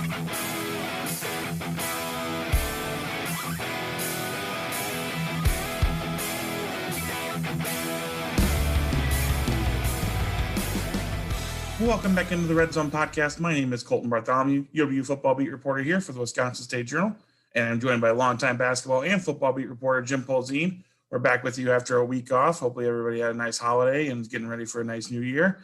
Welcome back into the Red Zone Podcast. My name is Colten Bartholomew, UW football beat reporter here for the Wisconsin State Journal, and I'm joined by longtime basketball and football beat reporter Jim Polzin. We're back with you after a week off. Hopefully everybody had a nice holiday and is getting ready for a nice new year.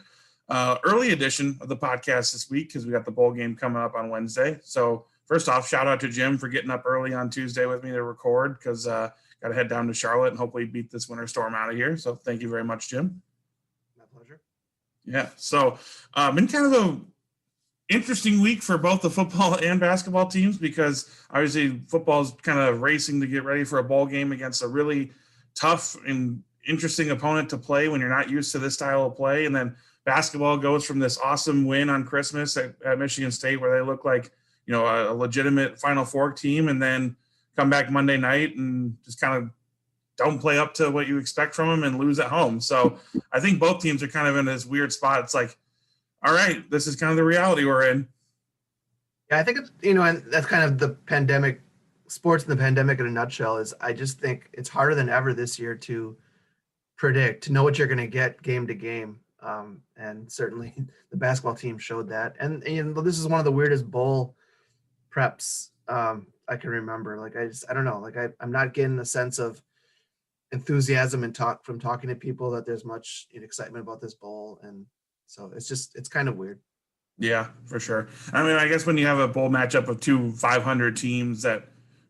Early edition of the podcast this week because we got the bowl game coming up on Wednesday. So first off, shout out to Jim for getting up early on Tuesday with me to record because got to head down to Charlotte and hopefully beat this winter storm out of here. So thank you very much, Jim. My pleasure. Yeah, so been kind of a interesting week for both the football and basketball teams because obviously football is kind of racing to get ready for a bowl game against a really tough and interesting opponent to play when you're not used to this style of play. And then basketball goes from this awesome win on Christmas at Michigan State where they look like, you know, a legitimate Final Four team and then come back Monday night and just kind of don't play up to what you expect from them and lose at home. So I think both teams are kind of in this weird spot. It's like, all right, this is kind of the reality we're in. Yeah, I think it's, you know, and that's kind of the pandemic, sports in the pandemic in a nutshell is I just think it's harder than ever this year to predict, to know what you're going to get game to game. And certainly the basketball team showed that. And you know, this is one of the weirdest bowl preps I can remember. Like, I don't know, like I'm not getting a sense of enthusiasm and from talking to people that there's much excitement about this bowl. And so it's kind of weird. Yeah, for sure. I mean, I guess when you have a bowl matchup of two 500 teams that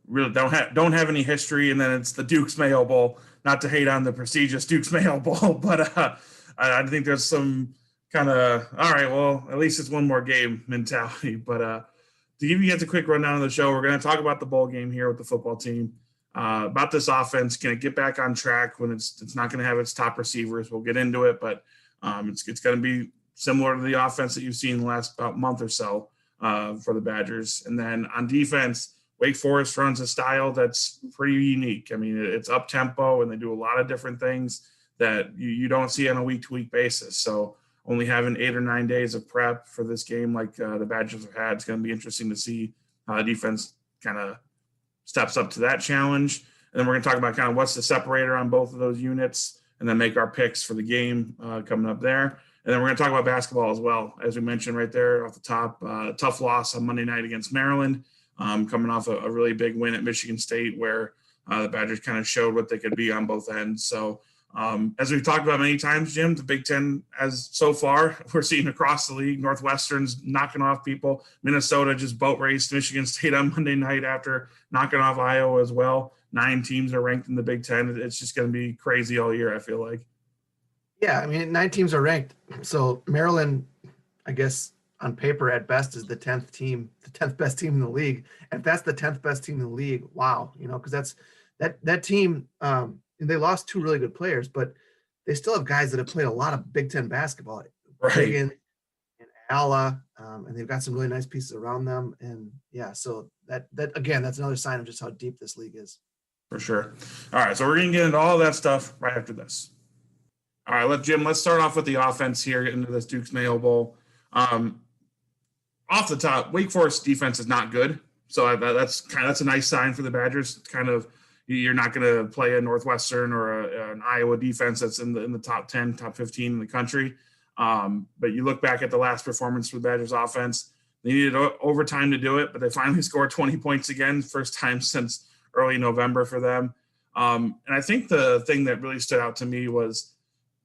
really don't have any history, and then it's the Duke's Mayo Bowl, not to hate on the prestigious Duke's Mayo Bowl, but I think there's some kind of, all right, well, at least it's one more game mentality. But to give you guys a quick rundown of the show, we're going to talk about the bowl game here with the football team. About this offense, can it get back on track when it's not going to have its top receivers? We'll get into it, but it's going to be similar to the offense that you've seen the last about month or so for the Badgers. And then on defense, Wake Forest runs a style that's pretty unique. I mean, it's up tempo and they do a lot of different things that you don't see on a week-to-week basis. So only having 8 or 9 days of prep for this game like the Badgers have had, it's going to be interesting to see how the defense kind of steps up to that challenge. And then we're going to talk about kind of what's the separator on both of those units and then make our picks for the game coming up there. And then we're going to talk about basketball as well. As we mentioned right there off the top, tough loss on Monday night against Maryland, coming off a really big win at Michigan State where the Badgers kind of showed what they could be on both ends. So as we've talked about many times, Jim, the Big Ten, as so far, we're seeing across the league, Northwestern's knocking off people. Minnesota just boat raced Michigan State on Monday night after knocking off Iowa as well. 9 teams are ranked in the Big Ten. It's just going to be crazy all year, I feel like. Yeah, I mean, 9 teams are ranked. So Maryland, I guess, on paper at best is the 10th team, the 10th best team in the league. And if that's the 10th best team in the league, wow, you know, because that's that team. And they lost 2 really good players, but they still have guys that have played a lot of Big Ten basketball. Right. Reagan and Ala, and they've got some really nice pieces around them. And yeah, so that again, that's another sign of just how deep this league is. For sure. All right, so we're going to get into all that stuff right after this. All right, let's start off with the offense here into this Duke's Mayo Bowl. Off the top, Wake Forest defense is not good, so that's a nice sign for the Badgers. Kind of, you're not going to play a Northwestern or an Iowa defense that's in the top 10, top 15 in the country. But you look back at the last performance for the Badgers offense, they needed overtime to do it, but they finally scored 20 points again, first time since early November for them. And I think the thing that really stood out to me was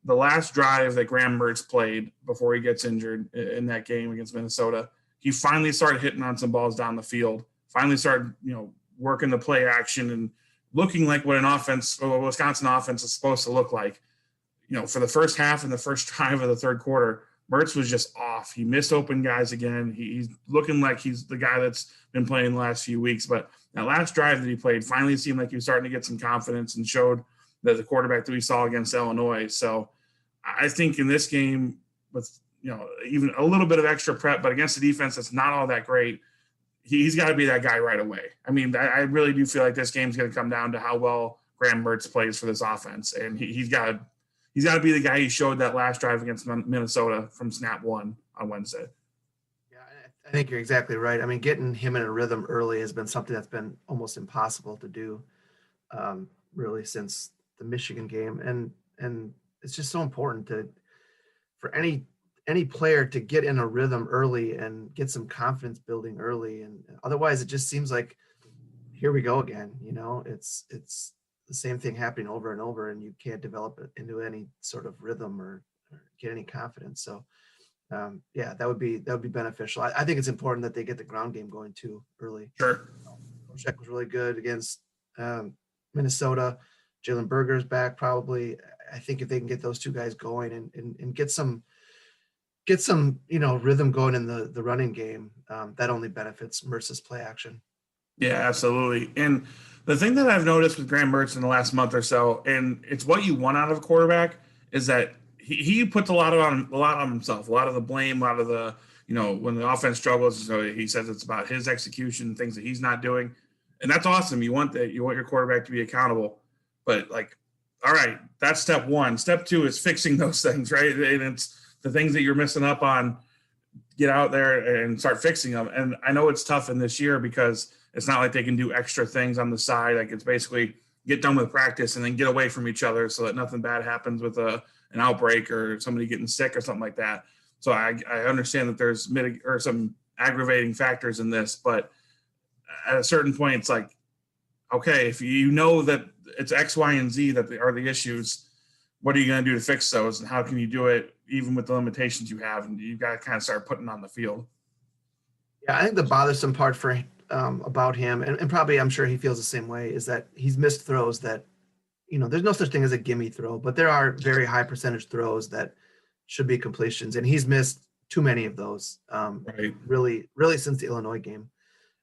the last drive that Graham Mertz played before he gets injured in that game against Minnesota. He finally started hitting on some balls down the field, finally started, working the play action and looking like what a Wisconsin offense is supposed to look like. For the first half and the first drive of the third quarter, Mertz was just off. He missed open guys again. He's looking like he's the guy that's been playing the last few weeks. But that last drive that he played finally seemed like he was starting to get some confidence and showed that the quarterback that we saw against Illinois. So I think in this game with, even a little bit of extra prep, but against a defense that's not all that great, he's got to be that guy right away. I mean, I really do feel like this game's going to come down to how well Graham Mertz plays for this offense. And he's got to be the guy he showed that last drive against Minnesota from snap one on Wednesday. Yeah, I think you're exactly right. I mean, getting him in a rhythm early has been something that's been almost impossible to do, really since the Michigan game, and it's just so important to for any player to get in a rhythm early and get some confidence building early, and otherwise it just seems like here we go again. It's the same thing happening over and over, and you can't develop it into any sort of rhythm or get any confidence. So yeah, that would be beneficial. I think it's important that they get the ground game going too early. Sure. Check was really good against um, Minnesota. Jalen Berger's back probably. I think if they can get those two guys going and get some rhythm going in the running game, that only benefits Mertz's play action. Yeah, absolutely. And the thing that I've noticed with Graham Mertz in the last month or so, and it's what you want out of a quarterback, is that he puts a lot on himself, a lot of the blame, a lot of the when the offense struggles. So he says it's about his execution, things that he's not doing, and that's awesome. You want that. You want your quarterback to be accountable, but like, all right, that's step one. Step two is fixing those things, right? And it's the things that you're missing up on. Get out there and start fixing them. And I know it's tough in this year because it's not like they can do extra things on the side. Like it's basically get done with practice and then get away from each other so that nothing bad happens with an outbreak or somebody getting sick or something like that. So I understand that there's some aggravating factors in this, but at a certain point, it's like, okay, if you know that it's X, Y, and Z that are the issues, what are you going to do to fix those? And how can you do it even with the limitations you have? And you've got to kind of start putting on the field. Yeah, I think the bothersome part for about him, and probably I'm sure he feels the same way, is that he's missed throws that, there's no such thing as a gimme throw, but there are very high percentage throws that should be completions, and he's missed too many of those. Right. Really, really since the Illinois game,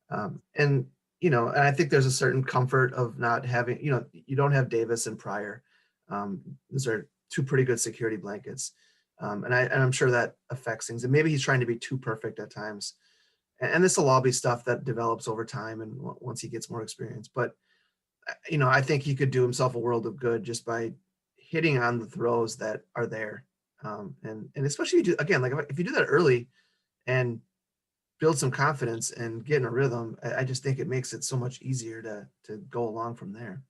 and and I think there's a certain comfort of not having, you don't have Davis and Pryor. Those are two pretty good security blankets, and I'm sure that affects things. And maybe he's trying to be too perfect at times. And this will all be stuff that develops over time and once he gets more experience. But I think he could do himself a world of good just by hitting on the throws that are there, and especially again, like if you do that early and build some confidence and get in a rhythm, I just think it makes it so much easier to go along from there.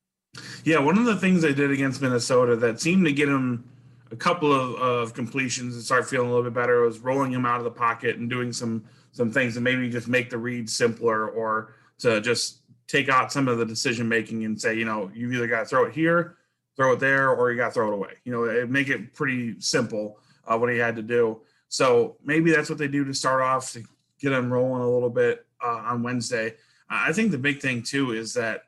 Yeah, one of the things they did against Minnesota that seemed to get him a couple of completions and start feeling a little bit better was rolling him out of the pocket and doing some things that maybe just make the read simpler or to just take out some of the decision making and say, you've either got to throw it here, throw it there, or you got to throw it away. It make it pretty simple what he had to do. So maybe that's what they do to start off to get him rolling a little bit on Wednesday. I think the big thing too is that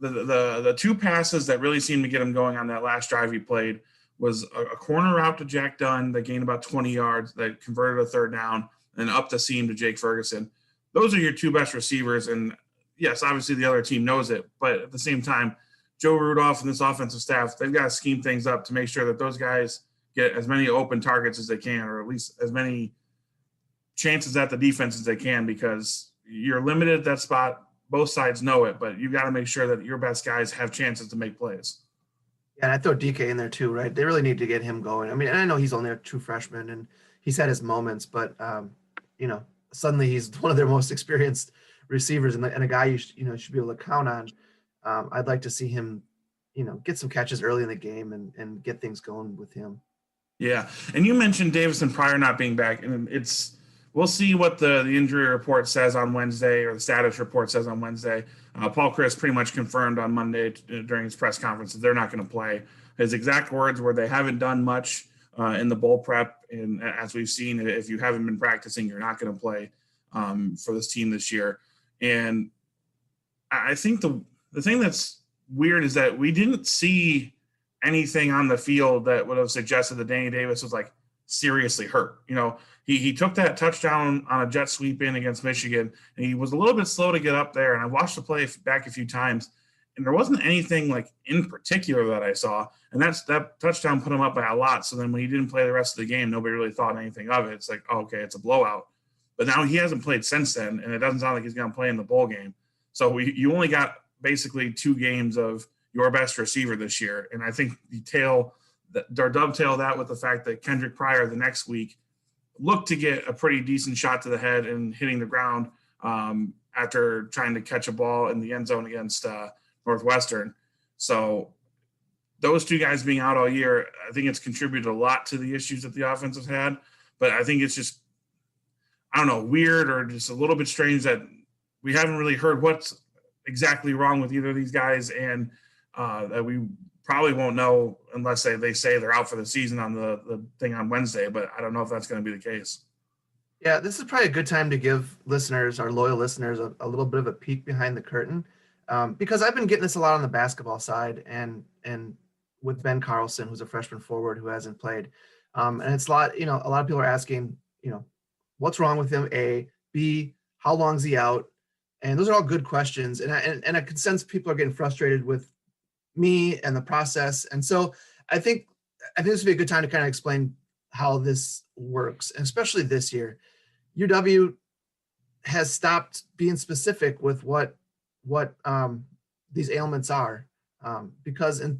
the two passes that really seemed to get him going on that last drive he played was a corner route to Jack Dunn that gained about 20 yards that converted a third down, and up the seam to Jake Ferguson. Those are your two best receivers. And yes, obviously the other team knows it, but at the same time, Joe Rudolph and this offensive staff, they've got to scheme things up to make sure that those guys get as many open targets as they can, or at least as many chances at the defense as they can, because you're limited at that spot. Both sides know it, but you got to make sure that your best guys have chances to make plays. Yeah, and I throw DK in there too, right? They really need to get him going. I mean, and I know he's only a true freshman and he's had his moments, but suddenly he's one of their most experienced receivers and a guy you should be able to count on. I'd like to see him, get some catches early in the game and get things going with him. Yeah, and you mentioned Davis and Pryor not being back, and we'll see what the injury report says on Wednesday, or the status report says on Wednesday. Paul Chris pretty much confirmed on Monday during his press conference that they're not going to play. His exact words were they haven't done much in the bowl prep, and as we've seen, if you haven't been practicing, you're not going to play for this team this year. And I think the thing that's weird is that we didn't see anything on the field that would have suggested that Danny Davis was like seriously hurt. He took that touchdown on a jet sweep in against Michigan, and he was a little bit slow to get up there. And I watched the play back a few times, and there wasn't anything like in particular that I saw. And that touchdown put him up by a lot. So then when he didn't play the rest of the game, nobody really thought anything of it. It's like, oh, okay, it's a blowout. But now he hasn't played since then, and it doesn't sound like he's going to play in the bowl game. So you only got basically 2 games of your best receiver this year. And I think you dovetail that with the fact that Kendrick Pryor the next week looked to get a pretty decent shot to the head and hitting the ground after trying to catch a ball in the end zone against Northwestern. So those two guys being out all year, I think it's contributed a lot to the issues that the offense has had. But I think it's just, I don't know, weird or just a little bit strange that we haven't really heard what's exactly wrong with either of these guys, and that we probably won't know unless they say they're out for the season on the thing on Wednesday. But I don't know if that's going to be the case. Yeah, this is probably a good time to give listeners, our loyal listeners, a little bit of a peek behind the curtain, because I've been getting this a lot on the basketball side, and with Ben Carlson, who's a freshman forward who hasn't played, and it's a lot of people are asking, what's wrong with him? A, B, how long's he out? And those are all good questions, and I can sense people are getting frustrated with me and the process, and so I think this would be a good time to kind of explain how this works, and especially this year. UW has stopped being specific with what these ailments are, because in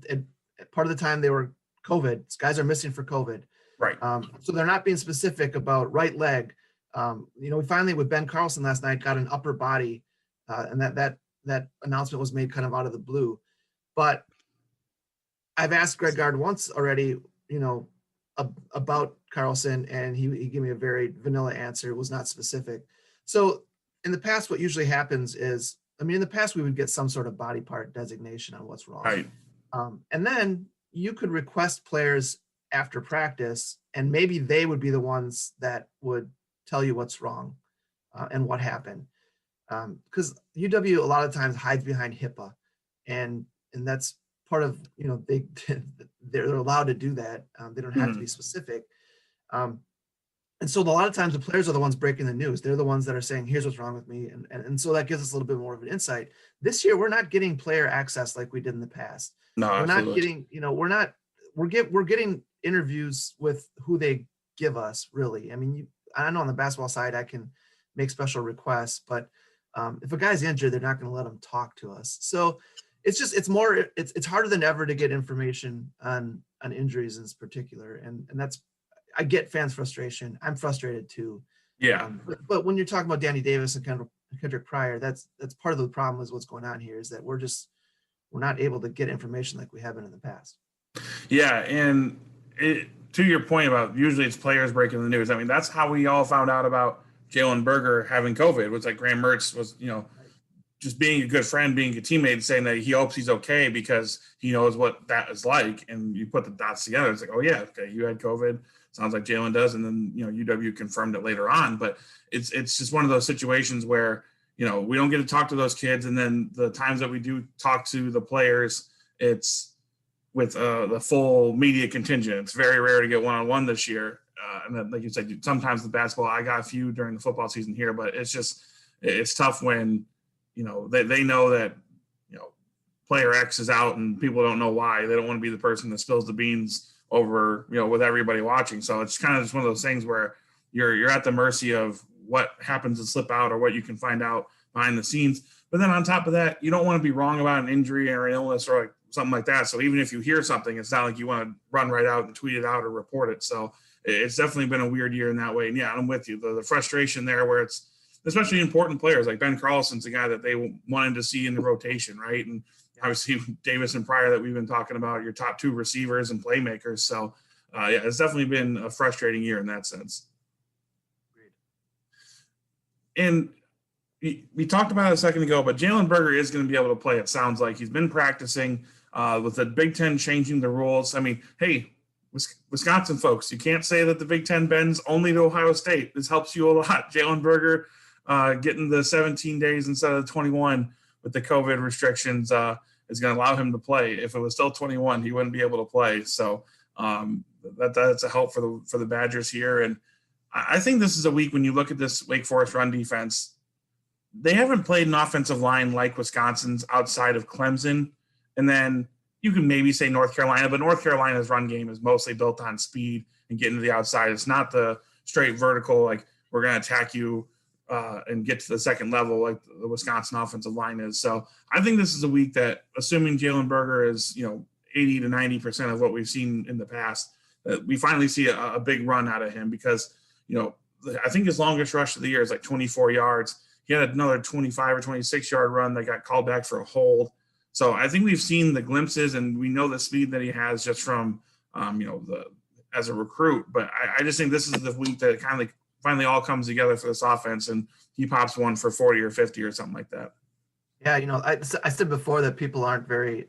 part of the time they were COVID. Guys are missing for COVID, Right. So they're not being specific about right leg. We finally, with Ben Carlson last night, got an upper body, and that announcement was made kind of out of the blue. But I've asked Greg Gard once already, about Carlson, and he gave me a very vanilla answer. It was not specific. So in the past, what usually happens is, in the past we would get some sort of body part designation on what's wrong. Right. And then you could request players after practice, and maybe they would be the ones that would tell you what's wrong and what happened. Because UW a lot of times hides behind HIPAA, and that's part of, they're allowed to do that. They don't have to be specific. And so a lot of times the players are the ones breaking the news. They're the ones that are saying, here's what's wrong with me. And so that gives us a little bit more of an insight. This year, we're not getting player access like we did in the past. No, we're absolutely. not getting, we're getting interviews with who they give us, really. I know on the basketball side, I can make special requests, but if a guy's injured, they're not going to let him talk to us. So it's harder than ever to get information on injuries in particular. And that's, I get fans' frustration. I'm frustrated too. Yeah. But when you're talking about Danny Davis and Kendrick Pryor, that's part of the problem is what's going on here is that we're not able to get information like we have been in the past. Yeah. And to your point about usually it's players breaking the news. That's how we all found out about Jalen Berger having COVID. It was like Graham Mertz was, just being a good friend, being a teammate, saying that he hopes he's okay because he knows what that is like. And you put the dots together. It's like, oh yeah, okay, you had COVID. Sounds like Jalen does. And then, UW confirmed it later on. But it's just one of those situations where, we don't get to talk to those kids. And then the times that we do talk to the players, it's with the full media contingent. It's very rare to get one-on-one this year. And then, like you said, sometimes the basketball, I got a few during the football season here, but it's tough when, they know that, player X is out and people don't know why. They don't want to be the person that spills the beans over, with everybody watching. So it's kind of just one of those things where you're at the mercy of what happens to slip out or what you can find out behind the scenes. But then on top of that, you don't want to be wrong about an injury or an illness or like something like that. So even if you hear something, it's not like you want to run right out and tweet it out or report it. So it's definitely been a weird year in that way. And yeah, I'm with you. The frustration there where it's, especially important players like Ben Carlson's a guy that they wanted to see in the rotation, right? And obviously Davis and Pryor that we've been talking about, your top two receivers and playmakers. So yeah, it's definitely been a frustrating year in that sense. And we talked about it a second ago, but Jalen Berger is going to be able to play. It sounds like he's been practicing with the Big Ten changing the rules. Hey, Wisconsin folks, you can't say that the Big Ten bends only to Ohio State. This helps you a lot. Jalen Berger getting the 17 days instead of 21 with the COVID restrictions is going to allow him to play. If it was still 21, he wouldn't be able to play. So that's a help for the Badgers here. And I think this is a week when you look at this Wake Forest run defense, they haven't played an offensive line like Wisconsin's outside of Clemson. And then you can maybe say North Carolina, but North Carolina's run game is mostly built on speed and getting to the outside. It's not the straight vertical, like we're going to attack you and get to the second level like the Wisconsin offensive line is. So I think this is a week that, assuming Jalen Berger is, 80 to 90% of what we've seen in the past, that we finally see a big run out of him because, I think his longest rush of the year is like 24 yards. He had another 25 or 26-yard run that got called back for a hold. So I think we've seen the glimpses, and we know the speed that he has just from, as a recruit. But I just think this is the week that it kind of finally all comes together for this offense, and he pops one for 40 or 50 or something like that. Yeah, I said before that people aren't very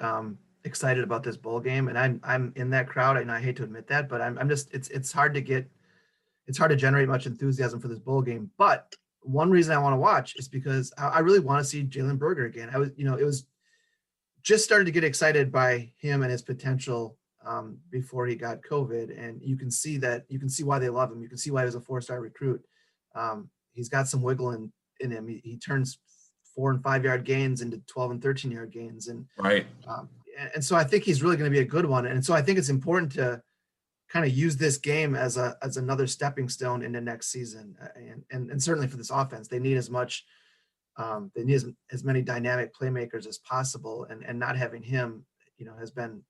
excited about this bowl game, and I'm in that crowd, and I hate to admit that, but I'm just it's hard to generate much enthusiasm for this bowl game. But one reason I want to watch is because I really want to see Jalen Berger again. It was just started to get excited by him and his potential before he got COVID, and you can see why they love him. You can see why he was a 4-star recruit. He's got some wiggle in him. He turns 4 and 5 yard gains into 12 and 13 yard gains, and right. And so I think he's really going to be a good one. And so I think it's important to kind of use this game as another stepping stone into next season, and certainly for this offense, they need as many dynamic playmakers as possible, and not having him, has been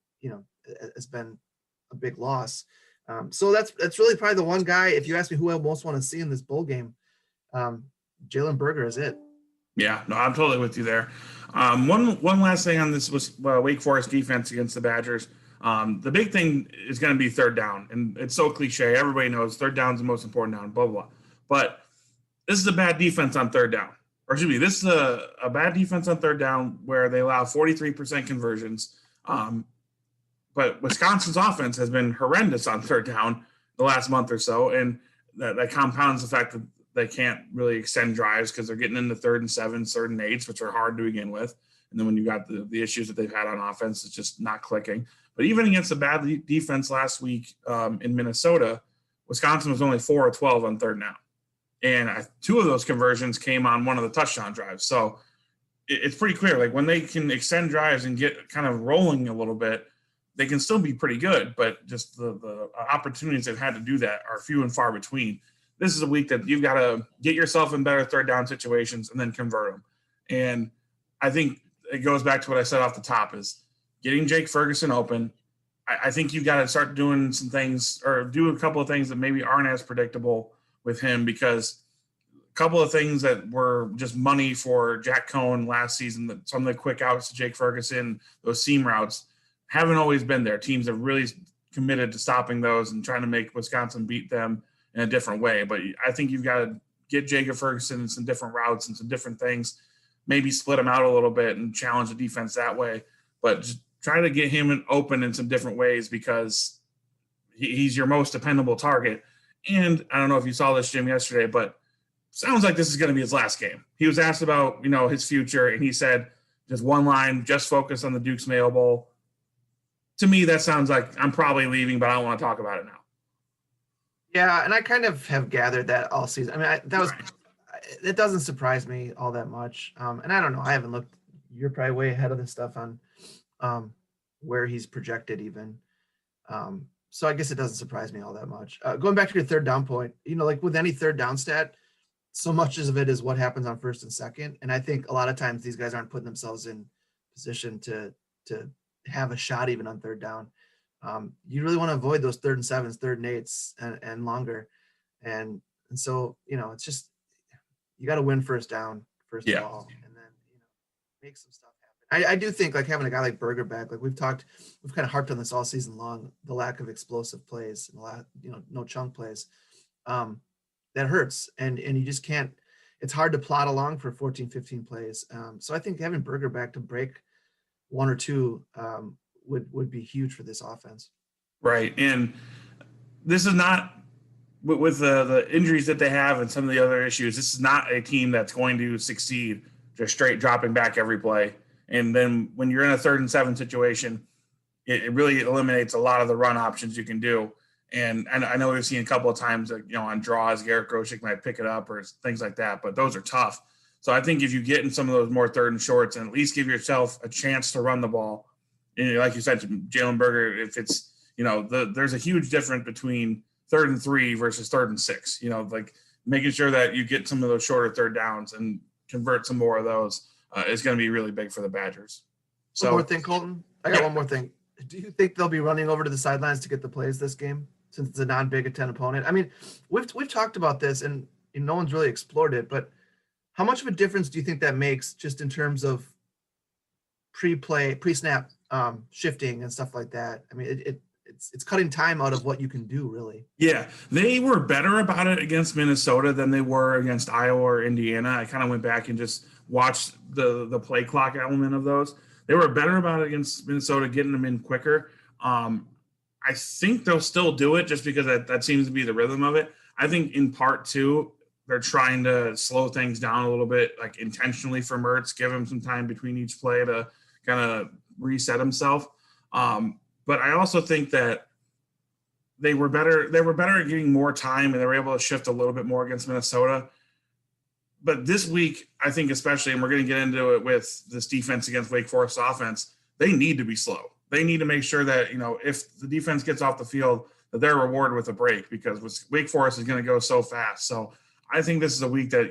a big loss. So that's really probably the one guy. If you ask me who I most want to see in this bowl game, Jalen Berger is it. Yeah, no, I'm totally with you there. One last thing on this was Wake Forest defense against the Badgers. The big thing is going to be third down, and it's so cliche. Everybody knows third down is the most important down, blah, blah, blah. But this is a bad defense on third down. Or excuse me, this is a bad defense on third down where they allow 43% conversions. But Wisconsin's offense has been horrendous on third down the last month or so, and that compounds the fact that they can't really extend drives because they're getting into 3rd and 7s, 3rd and 8s, which are hard to begin with. And then when you got the issues that they've had on offense, it's just not clicking. But even against a bad defense last week in Minnesota, Wisconsin was only 4 of 12 on third down. And 2 of those conversions came on one of the touchdown drives. So it's pretty clear, like when they can extend drives and get kind of rolling a little bit, they can still be pretty good. But just the opportunities they've had to do that are few and far between. This is a week that you've got to get yourself in better third down situations and then convert them. And I think it goes back to what I said off the top is getting Jake Ferguson open. I think you've got to start doing some things or do a couple of things that maybe aren't as predictable with him, because a couple of things that were just money for Jack Cohn last season, that some of the quick outs to Jake Ferguson, those seam routes, haven't always been there. Teams have really committed to stopping those and trying to make Wisconsin beat them in a different way. But I think you've got to get Jacob Ferguson in some different routes and some different things, maybe split him out a little bit and challenge the defense that way. But just try to get him open in some different ways, because he's your most dependable target. And I don't know if you saw this, Jim, yesterday, but sounds like this is going to be his last game. He was asked about, his future, and he said just one line, just focus on the Duke's Mayo Bowl. To me, that sounds like I'm probably leaving, but I don't want to talk about it now. Yeah, and I kind of have gathered that all season. I mean, it doesn't surprise me all that much. And I don't know. I haven't looked. You're probably way ahead of this stuff on where he's projected even. So I guess it doesn't surprise me all that much. Going back to your third down point, like with any third down stat, so much of it is what happens on first and second. And I think a lot of times these guys aren't putting themselves in position to have a shot even on third down. You really want to avoid those 3rd and 7s, 3rd and 8s and longer. And so, it's just, you got to win first down, first of all, and then, make some stuff happen. I do think like having a guy like Berger back, like we've kind of harped on this all season long, the lack of explosive plays and no chunk plays, that hurts. And you just can't, it's hard to plot along for 14, 15 plays. So I think having Berger back to break 1 or 2, would be huge for this offense. Right. And this is not, with the injuries that they have and some of the other issues, this is not a team that's going to succeed just straight dropping back every play. And then when you're in a 3rd and 7 situation, it really eliminates a lot of the run options you can do. And I know we've seen a couple of times that, on draws, Garrett Groshek might pick it up or things like that, but those are tough. So I think if you get in some of those more 3rd and shorts and at least give yourself a chance to run the ball, and like you said, Jalen Berger, if it's, there's a huge difference between 3rd and 3 versus 3rd and 6, like making sure that you get some of those shorter third downs and convert some more of those is going to be really big for the Badgers. So one more thing, Colton. I got one more thing. Do you think they'll be running over to the sidelines to get the plays this game since it's a non-Big Ten opponent. I mean, we've talked about this, and no one's really explored it, but how much of a difference do you think that makes just in terms of pre-snap shifting and stuff like that? I mean, it's cutting time out of what you can do, really. Yeah, they were better about it against Minnesota than they were against Iowa or Indiana. I kind of went back and just watched the play clock element of those. They were better about it against Minnesota, getting them in quicker. I think they'll still do it just because that seems to be the rhythm of it. I think in part two, they're trying to slow things down a little bit, like intentionally for Mertz, give him some time between each play to kind of reset himself. But I also think that they were better at getting more time, and they were able to shift a little bit more against Minnesota. But this week, I think especially, and we're going to get into it with this defense against Wake Forest offense, they need to be slow. They need to make sure that, if the defense gets off the field, that they're rewarded with a break, because Wake Forest is going to go so fast. So I think this is a week that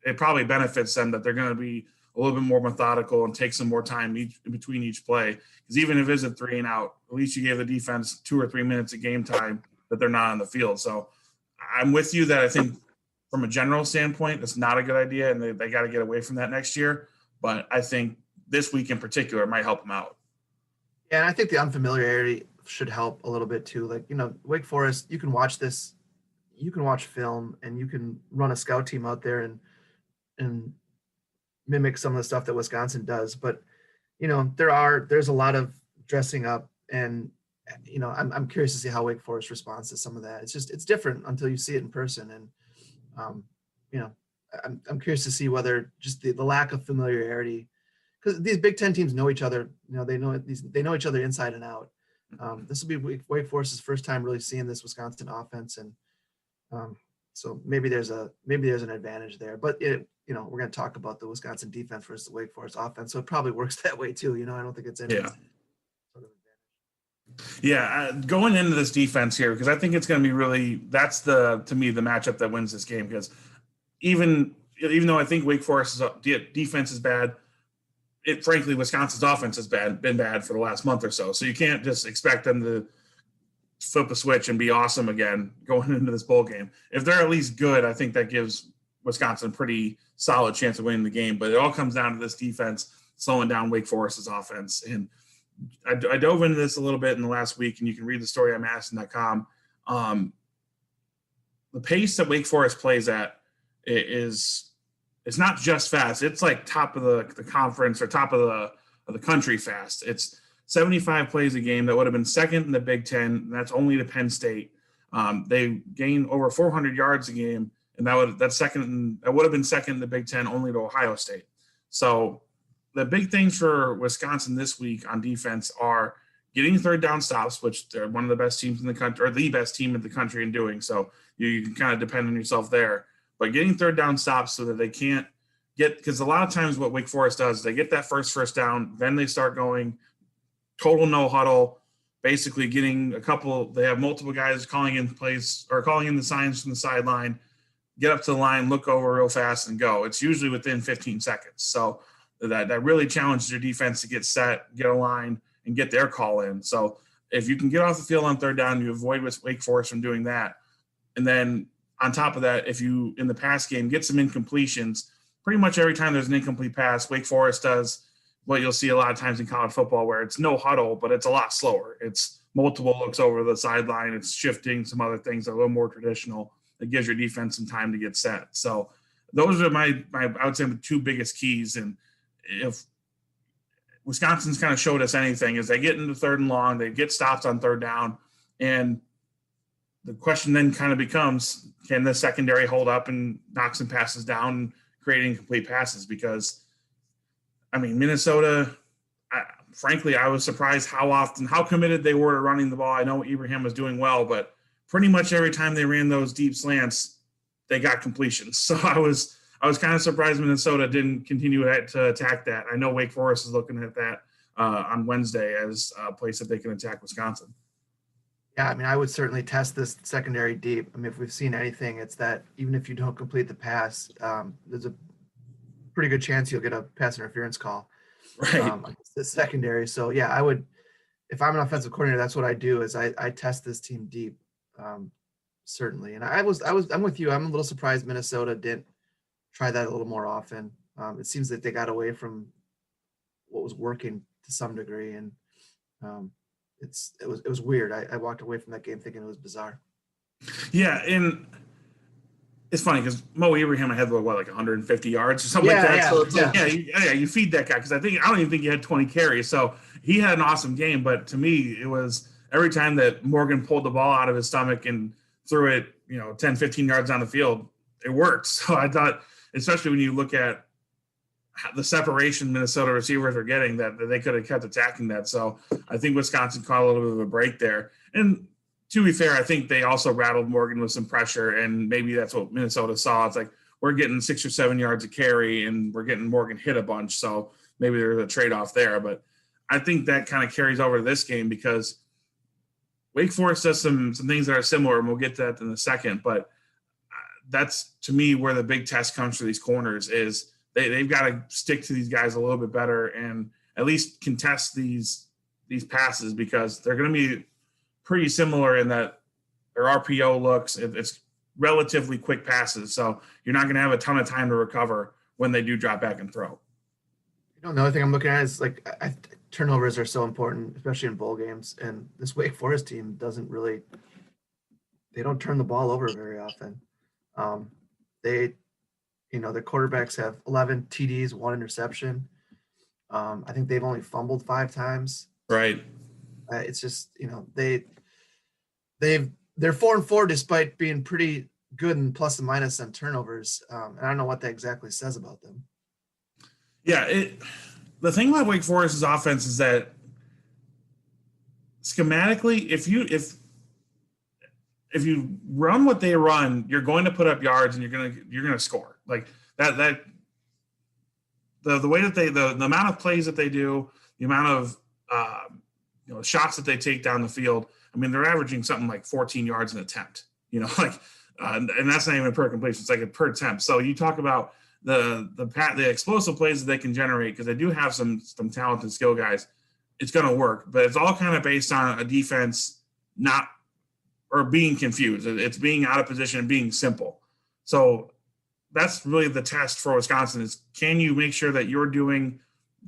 it probably benefits them that they're going to be a little bit more methodical and take some more time between each play. Because even if it's a 3 and out, at least you gave the defense 2 or 3 minutes of game time that they're not on the field. So I'm with you that I think from a general standpoint, it's not a good idea, and they got to get away from that next year. But I think this week in particular might help them out. Yeah, and I think the unfamiliarity should help a little bit too. Like, Wake Forest, you can watch this, you can watch film, and you can run a scout team out there and mimic some of the stuff that Wisconsin does. But, there's a lot of dressing up, and, I'm curious to see how Wake Forest responds to some of that. It's different until you see it in person. And, I'm curious to see whether just the lack of familiarity, because these Big Ten teams know each other. They know each other inside and out. This will be Wake Forest's first time really seeing this Wisconsin offense, and so maybe there's an advantage there. But we're going to talk about the Wisconsin defense versus the Wake Forest offense, so it probably works that way too. I don't think it's any sort of advantage. Yeah, going into this defense here, because I think it's going to be that's to me the matchup that wins this game. Because even though I think Wake Forest's defense is bad, frankly, Wisconsin's offense has been bad for the last month or so. So you can't just expect them to flip a switch and be awesome again going into this bowl game. If they're at least good, I think that gives Wisconsin a pretty solid chance of winning the game. But it all comes down to this defense slowing down Wake Forest's offense. And I dove into this a little bit in the last week, and you can read the story on madison.com. The pace that Wake Forest plays at is it's not just fast. It's like top of the conference or top of the country fast. It's 75 plays a game. That would have been second in the Big Ten. And that's only to Penn State. They gain over 400 yards a game, and that would have been second in the Big Ten, only to Ohio State. So the big things for Wisconsin this week on defense are getting third down stops, which they're one of the best teams in the country, or the best team in the country in doing. So you can kind of depend on yourself there. But getting third down stops so that they can't because a lot of times what Wake Forest does, they get that first down, then they start going total no huddle, basically getting they have multiple guys calling in plays or calling in the signs from the sideline, get up to the line, look over real fast, and go. It's usually within 15 seconds. So that really challenges your defense to get set, get a line, and get their call in. So if you can get off the field on third down, you avoid Wake Forest from doing that. And then on top of that, if you, in the pass game, get some incompletions, pretty much every time there's an incomplete pass, Wake Forest does what you'll see a lot of times in college football, where it's no huddle, but it's a lot slower. It's multiple looks over the sideline. It's shifting some other things a little more traditional that gives your defense some time to get set. So those are my I would say the two biggest keys. And if Wisconsin's kind of showed us anything, is they get into third and long, they get stops on third down, and the question then kind of becomes, can the secondary hold up and knock some passes down and create incomplete passes? Because, Minnesota, frankly, I was surprised how committed they were to running the ball. I know Ibrahim was doing well, but pretty much every time they ran those deep slants, they got completions. So I was kind of surprised Minnesota didn't continue to attack that. I know Wake Forest is looking at that on Wednesday as a place that they can attack Wisconsin. Yeah, I would certainly test this secondary deep. If we've seen anything, it's that even if you don't complete the pass, there's a pretty good chance you'll get a pass interference call. Right. The secondary. So yeah, I would if I'm an offensive coordinator, that's what I do is I test this team deep, certainly. And I'm with you. I'm a little surprised Minnesota didn't try that a little more often. It seems that they got away from what was working to some degree, and it was weird. I walked away from that game thinking it was bizarre. Yeah, and it's funny because Mo Ibrahim had like 150 yards or something like that. Yeah, so it's like, you feed that guy because I don't even think he had 20 carries. So he had an awesome game, but to me, it was every time that Morgan pulled the ball out of his stomach and threw it, 10, 15 yards down the field, it worked. So I thought, especially when you look at the separation Minnesota receivers are getting, that they could have kept attacking that. So I think Wisconsin caught a little bit of a break there. And to be fair, I think they also rattled Morgan with some pressure, and maybe that's what Minnesota saw. It's like we're getting 6 or 7 yards of carry, and we're getting Morgan hit a bunch, so maybe there's a trade-off there. But I think that kind of carries over to this game because Wake Forest does some things that are similar, and we'll get to that in a second. But that's, to me, where the big test comes for these corners is they've got to stick to these guys a little bit better and at least contest these passes because they're going to be pretty similar in that their RPO looks, it's relatively quick passes. So you're not going to have a ton of time to recover when they do drop back and throw. The other thing I'm looking at is turnovers are so important, especially in bowl games. And this Wake Forest team they don't turn the ball over very often. Their quarterbacks have 11 TDs, 1 interception. I think they've only fumbled 5 times. Right. It's just, they're 4-4 despite being pretty good in plus and minus on turnovers. And I don't know what that exactly says about them. Yeah, the thing about Wake Forest's offense is that schematically, if you run what they run, you're going to put up yards and you're gonna score like that. The way that the amount of plays that they do, the amount of shots that they take down the field. I mean, they're averaging something like 14 yards an attempt. And that's not even per completion; it's like a per attempt. So you talk about the explosive plays that they can generate because they do have some talented skill guys. It's going to work, but it's all kind of based on a defense being confused. It's being out of position and being simple. So that's really the test for Wisconsin is can you make sure that you're doing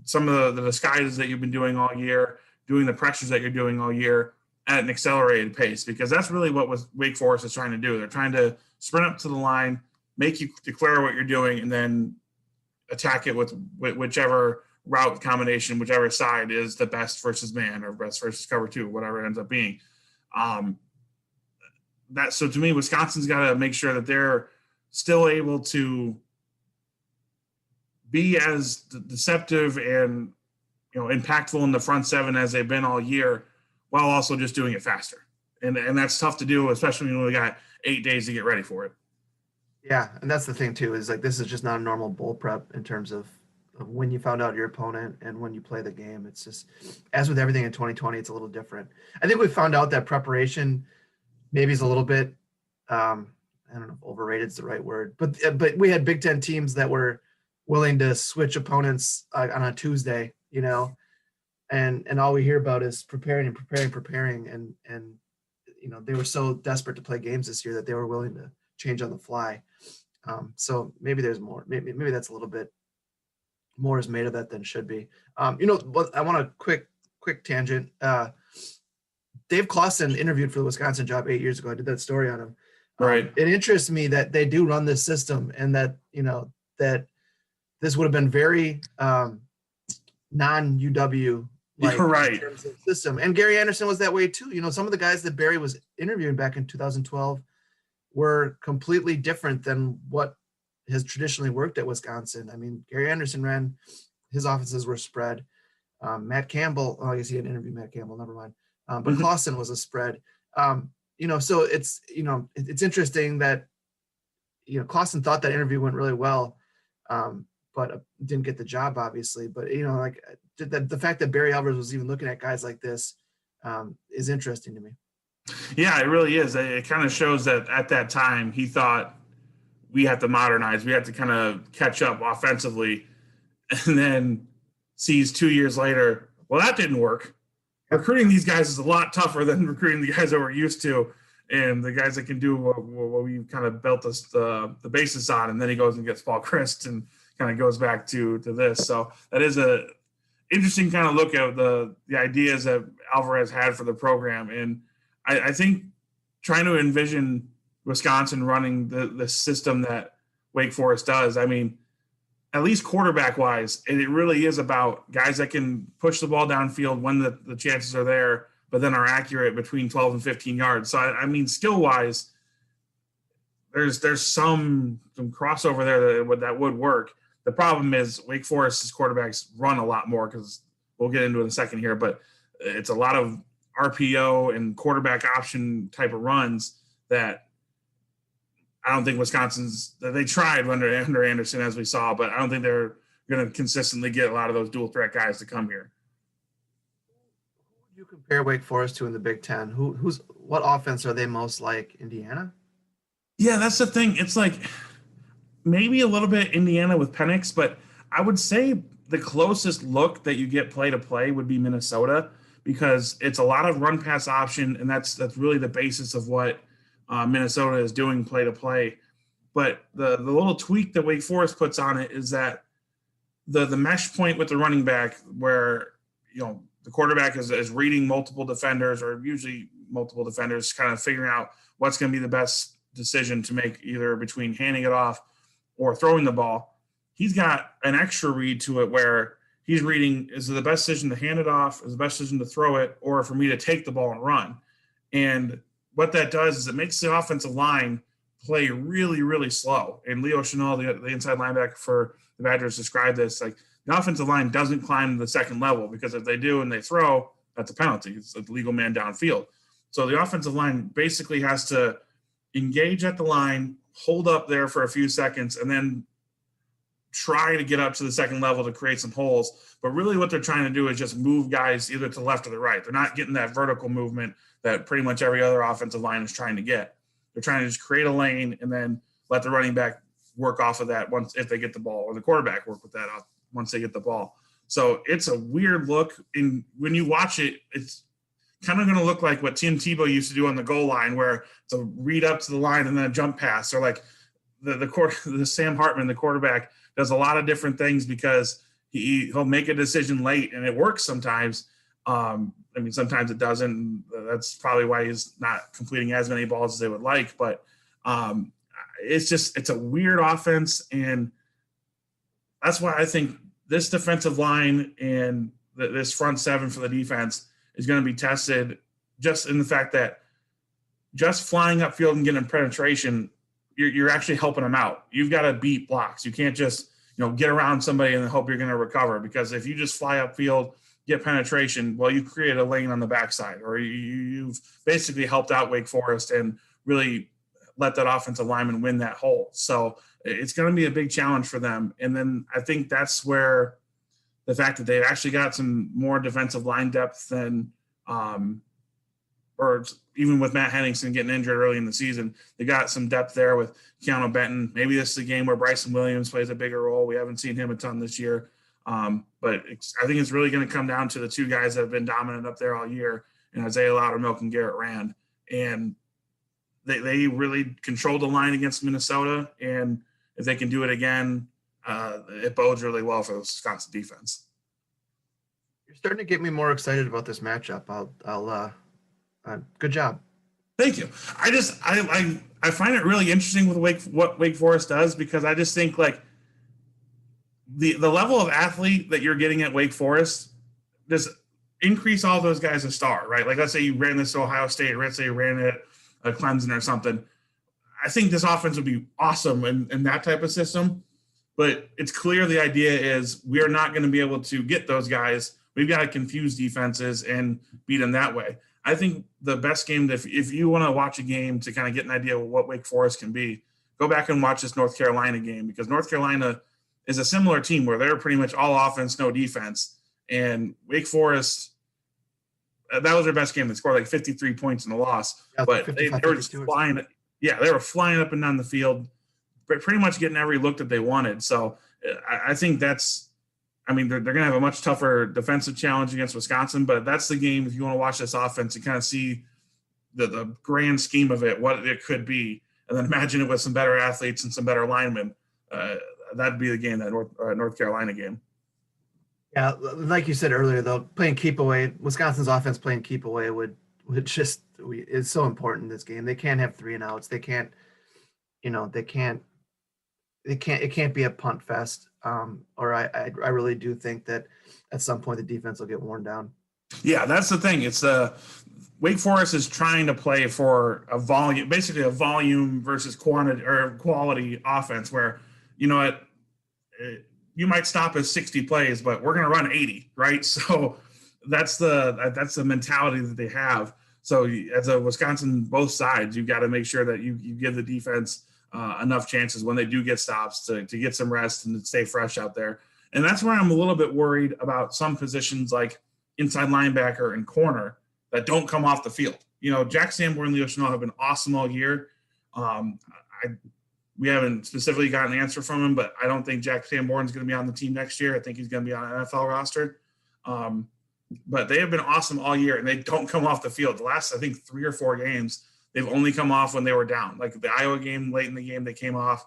some of the disguises that you've been doing all year, doing the pressures that you're doing all year at an accelerated pace, because that's really what Wake Forest is trying to do. They're trying to sprint up to the line, make you declare what you're doing, and then attack it with whichever route combination, whichever side is the best versus man or best versus cover 2, whatever it ends up being. So to me, Wisconsin's got to make sure that they're still able to be as deceptive and impactful in the front 7 as they've been all year, while also just doing it faster. And that's tough to do, especially when we got 8 days to get ready for it. Yeah, and that's the thing too, is this is just not a normal bowl prep in terms of when you found out your opponent and when you play the game. It's just, as with everything in 2020, it's a little different. I think we found out that preparation maybe is a little bit, I don't know if overrated is the right word, but we had Big Ten teams that were willing to switch opponents on a Tuesday, and all we hear about is preparing, and they were so desperate to play games this year that they were willing to change on the fly. So maybe there's more. Maybe that's a little bit more is made of that than should be. What I want a quick tangent. Dave Clawson interviewed for the Wisconsin job 8 years ago. I did that story on him. Right. It interests me that they do run this system, and that that this would have been very non-UW like right. in terms of system. And Gary Anderson was that way too. Some of the guys that Barry was interviewing back in 2012 were completely different than what has traditionally worked at Wisconsin. I mean, Gary Anderson his offenses were spread. Matt Campbell, I guess he didn't interview Matt Campbell, never mind. But Clawson was a spread. So it's interesting that, Clawson thought that interview went really well, but didn't get the job, obviously. But, the fact that Barry Alvarez was even looking at guys like this is interesting to me. Yeah, it really is. It kind of shows that at that time he thought we have to modernize. We have to kind of catch up offensively, and then sees 2 years later, well, that didn't work. recruiting these guys is a lot tougher than recruiting the guys that we're used to, and the guys that can do what we kind of built us the basis on. And then he goes and gets Paul Christ and kind of goes back to this. So that is a interesting kind of look at the ideas that Alvarez had for the program. And I think trying to envision Wisconsin running the system that Wake Forest does, I mean, at least quarterback wise, it really is about guys that can push the ball downfield when the chances are there, but then are accurate between 12 and 15 yards. So I mean, skill wise, there's some crossover there that would work. The problem is Wake Forest's quarterbacks run a lot more, because we'll get into it in a second here, but it's a lot of RPO and quarterback option type of runs that I don't think they tried under Anderson, as we saw, but I don't think they're going to consistently get a lot of those dual threat guys to come here. Who would you compare Wake Forest to in the Big Ten? What offense are they most like? Indiana? Yeah, that's the thing. It's like maybe a little bit Indiana with Penix, but I would say the closest look that you get play to play would be Minnesota, because it's a lot of run pass option, and that's really the basis of what Minnesota is doing play to play. But the little tweak that Wake Forest puts on it is that the mesh point with the running back, where the quarterback is reading multiple defenders, or usually multiple defenders, kind of figuring out what's going to be the best decision to make, either between handing it off or throwing the ball. He's got an extra read to it where he's reading, is it the best decision to hand it off, is the best decision to throw it, or for me to take the ball and run? And what that does is it makes the offensive line play really, really slow. And Leo Chenal, the inside linebacker for the Badgers, described this, like, the offensive line doesn't climb to the second level, because if they do and they throw, that's a penalty. It's a legal man downfield. So the offensive line basically has to engage at the line, hold up there for a few seconds, and then try to get up to the second level to create some holes. But really what they're trying to do is just move guys either to the left or the right. They're not getting that vertical movement that pretty much every other offensive line is trying to get. They're trying to just create a lane and then let the running back work off of that if they get the ball, or the quarterback work with that up once they get the ball. So it's a weird look. When you watch it, it's kind of going to look like what Tim Tebow used to do on the goal line, where it's a read up to the line and then a jump pass. Or like the Sam Hartman, the quarterback, does a lot of different things, because he'll make a decision late, and it works sometimes. I mean, sometimes it doesn't. That's probably why he's not completing as many balls as they would like. But it's a weird offense, and that's why I think this defensive line and this front seven for the defense is going to be tested, just in the fact that just flying upfield and getting penetration, you're actually helping them out. You've got to beat blocks. You can't just get around somebody and hope you're going to recover, because if you just fly upfield, get penetration, well, you create a lane on the backside, or you've basically helped out Wake Forest and really let that offensive lineman win that hole. So it's going to be a big challenge for them. And then I think that's where the fact that they've actually got some more defensive line depth than or even with Matt Henningsen getting injured early in the season, they got some depth there with Keanu Benton. Maybe this is a game where Bryson Williams plays a bigger role. We haven't seen him a ton this year. But I think it's really going to come down to the two guys that have been dominant up there all year, and Isaiah Loudermilk and Garrett Rand. And they really controlled the line against Minnesota. And if they can do it again, it bodes really well for the Wisconsin defense. You're starting to get me more excited about this matchup. I'll good job. Thank you. I find it really interesting with what Wake Forest does, because I just think like the level of athlete that you're getting at Wake Forest, just increase all those guys a star, right? Like, let's say you ran this to Ohio State, let's say you ran it at Clemson or something. I think this offense would be awesome in that type of system. But it's clear the idea is we are not going to be able to get those guys. We've got to confuse defenses and beat them that way. I think the best game, if you want to watch a game to kind of get an idea of what Wake Forest can be, go back and watch this North Carolina game, because North Carolina is a similar team where they're pretty much all offense, no defense. And Wake Forest, that was their best game. They scored like 53 points in the loss. Yeah, but they were just flying. Yeah, they were flying up and down the field, pretty much getting every look that they wanted. So I think I mean, they're going to have a much tougher defensive challenge against Wisconsin, but that's the game if you want to watch this offense and kind of see the grand scheme of it, what it could be, and then imagine it with some better athletes and some better linemen. That'd be the game, that North Carolina game. Yeah, like you said earlier, though, playing keep away, Wisconsin's offense playing keep away would just is so important in this game. They can't have 3 and outs. They can't, it can't be a punt fest. Or I really do think that at some point the defense will get worn down. Yeah, that's the thing. It's Wake Forest is trying to play for a volume, basically a volume versus quantity or quality offense where, you know what, you might stop at 60 plays, but we're going to run 80, right? So that's the mentality that they have. So as a Wisconsin, both sides, you've got to make sure that you give the defense enough chances when they do get stops to get some rest and to stay fresh out there. And that's where I'm a little bit worried about some positions like inside linebacker and corner that don't come off the field. You know, Jack Sanborn and Leo Chenal have been awesome all year. We haven't specifically gotten an answer from him, but I don't think Jack Sanborn is going to be on the team next year. I think he's going to be on an NFL roster. But they have been awesome all year, and they don't come off the field. The last, I think, 3 or 4 games, they've only come off when they were down. Like the Iowa game, late in the game, they came off.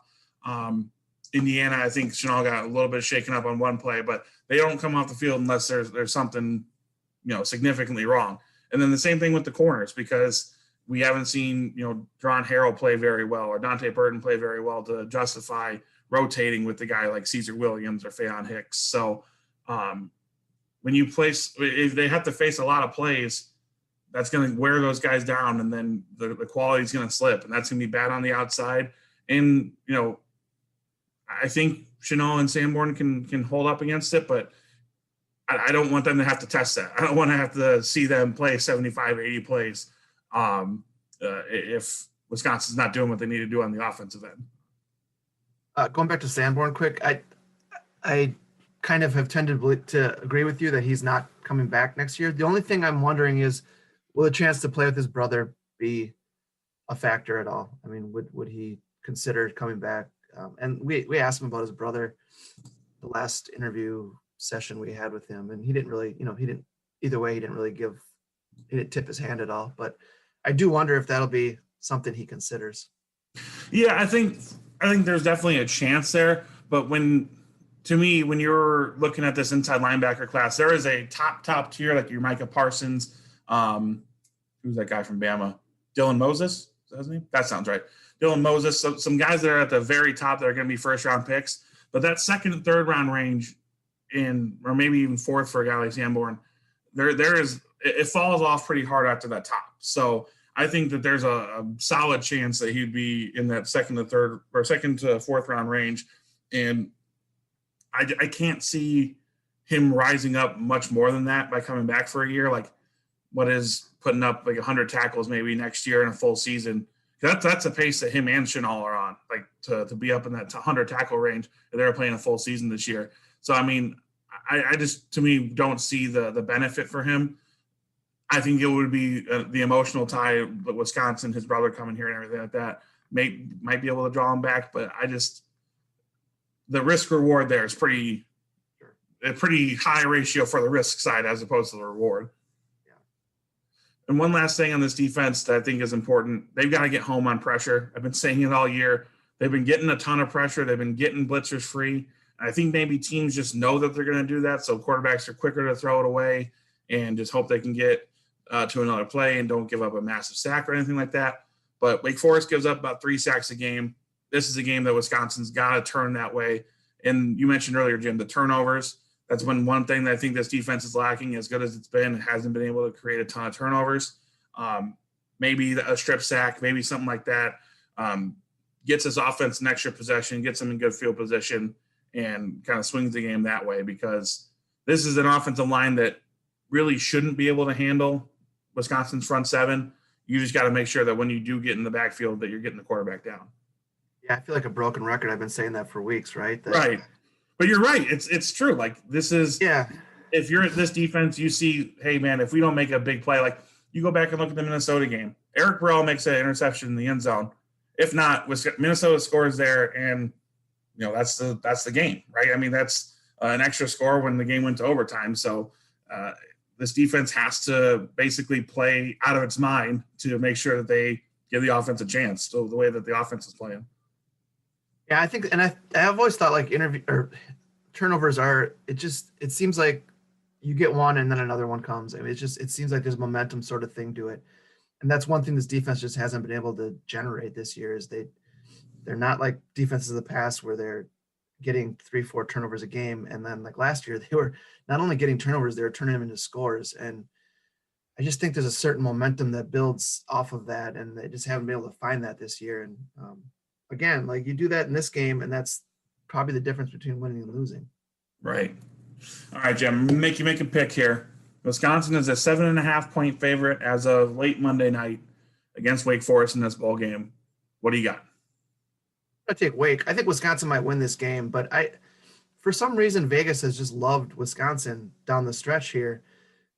Indiana, I think Chenal got a little bit shaken up on one play, but they don't come off the field unless there's something, significantly wrong. And then the same thing with the corners, because we haven't seen, Dron Harrell play very well or Dante Burton play very well to justify rotating with the guy like Caesar Williams or Faion Hicks. So when you if they have to face a lot of plays, that's going to wear those guys down, and then the quality is going to slip, and that's going to be bad on the outside. And, I think Chenal and Sanborn can hold up against it, but I don't want them to have to test that. I don't want to have to see them play 75, 80 plays if Wisconsin's not doing what they need to do on the offensive end. Going back to Sanborn quick, I kind of have tended to agree with you that he's not coming back next year. The only thing I'm wondering is, will a chance to play with his brother be a factor at all? I mean, would he consider coming back? And we asked him about his brother the last interview session we had with him, and he didn't really, he didn't tip his hand at all. But I do wonder if that'll be something he considers. Yeah, I think there's definitely a chance there. But when you're looking at this inside linebacker class, there is a top tier, like your Micah Parsons. Who's that guy from Bama? Dylan Moses? Is that his name? That sounds right. Dylan Moses. So some guys that are at the very top that are going to be first round picks. But that second and third round range, or maybe even fourth for a guy like Sanborn, it falls off pretty hard after that top. So I think that there's a solid chance that he'd be in that second to fourth round range. And I can't see him rising up much more than that by coming back for a year. Like what is putting up like 100 tackles maybe next year in a full season. That's a pace that him and Chenal are on, like to be up in that 100 tackle range. They're playing a full season this year. So, I mean, I just, to me, don't see the benefit for him. I think it would be the emotional tie with Wisconsin, his brother coming here and everything like that might be able to draw him back. But the risk reward there is a pretty high ratio for the risk side as opposed to the reward. And one last thing on this defense that I think is important, they've got to get home on pressure. I've been saying it all year. They've been getting a ton of pressure. They've been getting blitzers free. And I think maybe teams just know that they're going to do that, so quarterbacks are quicker to throw it away and just hope they can get to another play and don't give up a massive sack or anything like that. But Wake Forest gives up about 3 sacks a game. This is a game that Wisconsin's got to turn that way. And you mentioned earlier, Jim, the turnovers. That's been one thing that I think this defense is lacking. As good as it's been, it hasn't been able to create a ton of turnovers. Maybe a strip sack, maybe something like that. Gets his offense an extra possession, gets them in good field position, and kind of swings the game that way, because this is an offensive line that really shouldn't be able to handle Wisconsin's front seven. You just got to make sure that when you do get in the backfield that you're getting the quarterback down. Yeah, I feel like a broken record. I've been saying that for weeks, right? Right. But you're right. It's true. Like this is, if you're at this defense, you see, hey man, if we don't make a big play, like you go back and look at the Minnesota game, Eric Burrell makes an interception in the end zone. If not, Minnesota scores there, and that's the game, right? I mean, that's an extra score when the game went to overtime. So this defense has to basically play out of its mind to make sure that they give the offense a chance. So the way that the offense is playing. Yeah, I think, and I've always thought like turnovers are, it seems like you get one and then another one comes. I mean, it seems like there's momentum sort of thing to it. And that's one thing this defense just hasn't been able to generate this year is they're not like defenses of the past where they're getting 3-4 turnovers a game. And then like last year, they were not only getting turnovers, they were turning them into scores. And I just think there's a certain momentum that builds off of that. And they just haven't been able to find that this year. And again, like you do that in this game, and that's probably the difference between winning and losing. Right. All right, Jim, make a pick here. Wisconsin is a 7.5-point favorite as of late Monday night against Wake Forest in this bowl game. What do you got? I take Wake. I think Wisconsin might win this game, but for some reason, Vegas has just loved Wisconsin down the stretch here,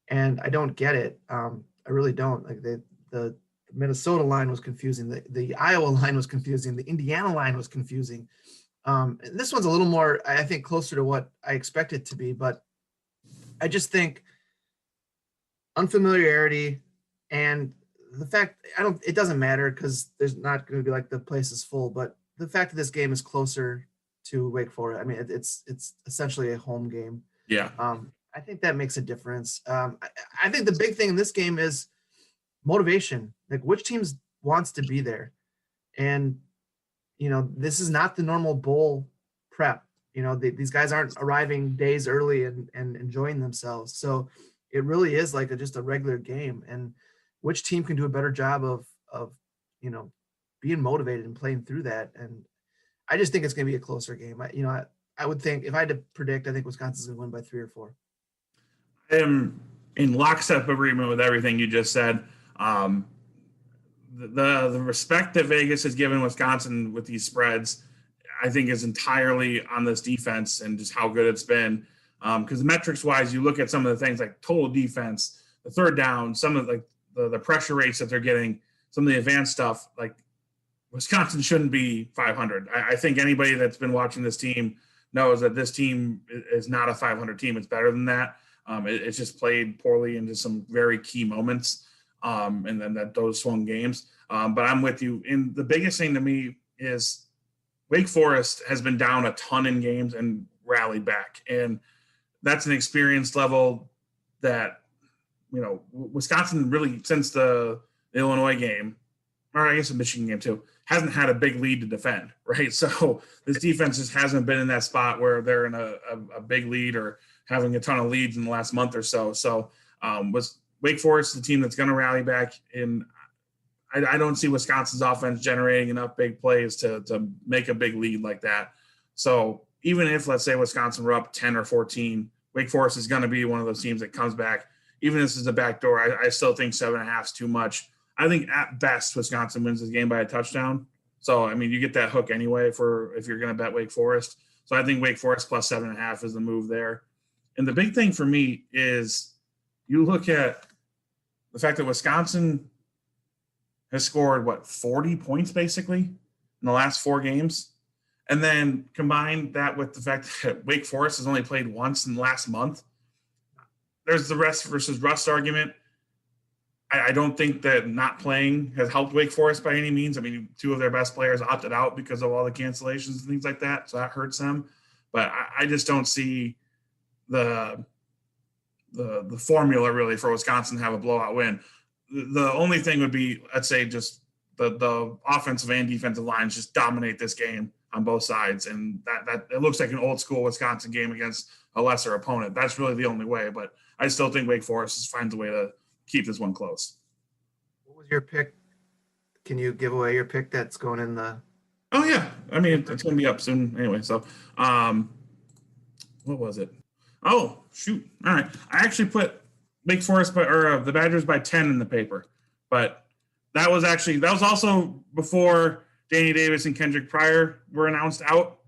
and I don't get it. I really don't. Like the Minnesota line was confusing. The Iowa line was confusing. The Indiana line was confusing. This one's a little more, I think, closer to what I expect it to be, but I just think unfamiliarity and the fact it doesn't matter because there's not going to be like the place is full, but the fact that this game is closer to Wake Forest, I mean, it's essentially a home game. Yeah. I think that makes a difference. I think the big thing in this game is motivation. Like which teams wants to be there, and this is not the normal bowl prep. These guys aren't arriving days early and enjoying themselves. So it really is like just a regular game. And which team can do a better job of being motivated and playing through that. And I just think it's going to be a closer game. I would think if I had to predict, I think Wisconsin's going to win by 3 or 4. I am in lockstep agreement with everything you just said. The respect that Vegas has given Wisconsin with these spreads, I think, is entirely on this defense and just how good it's been. Because metrics wise, you look at some of the things like total defense, the third down, some of the pressure rates that they're getting, some of the advanced stuff. Like Wisconsin shouldn't be 500. I think anybody that's been watching this team knows that this team is not a 500 team. It's better than that. It's just played poorly into some very key moments. And then those swung games. But I'm with you. And the biggest thing to me is Wake Forest has been down a ton in games and rallied back. And that's an experience level that, Wisconsin really, since the Illinois game, or I guess the Michigan game too, hasn't had a big lead to defend, right? So this defense just hasn't been in that spot where they're in a big lead or having a ton of leads in the last month or so. So was Wake Forest the team that's going to rally back, and I don't see Wisconsin's offense generating enough big plays to make a big lead like that. So even if, let's say, Wisconsin were up 10 or 14, Wake Forest is going to be one of those teams that comes back. Even if this is a backdoor, I still think 7.5 is too much. I think at best Wisconsin wins this game by a touchdown. So, I mean, you get that hook anyway if you're going to bet Wake Forest. So I think Wake Forest plus 7.5 is the move there. And the big thing for me is you look at the fact that Wisconsin has scored, 40 points basically in the last 4 games. And then combine that with the fact that Wake Forest has only played once in the last month. There's the rest versus rust argument. I don't think that not playing has helped Wake Forest by any means. I mean, 2 of their best players opted out because of all the cancellations and things like that. So that hurts them. But I just don't see the formula really for Wisconsin to have a blowout win. The only thing would be, let's say, just the offensive and defensive lines just dominate this game on both sides. And that it looks like an old school Wisconsin game against a lesser opponent. That's really the only way. But I still think Wake Forest finds a way to keep this one close. What was your pick? Can you give away your pick that's going in the? Oh yeah, I mean it's going to be up soon anyway. So, what was it? Oh shoot! All right, I actually put Wake Forest the Badgers by 10 in the paper, but that was also before Danny Davis and Kendrick Pryor were announced out.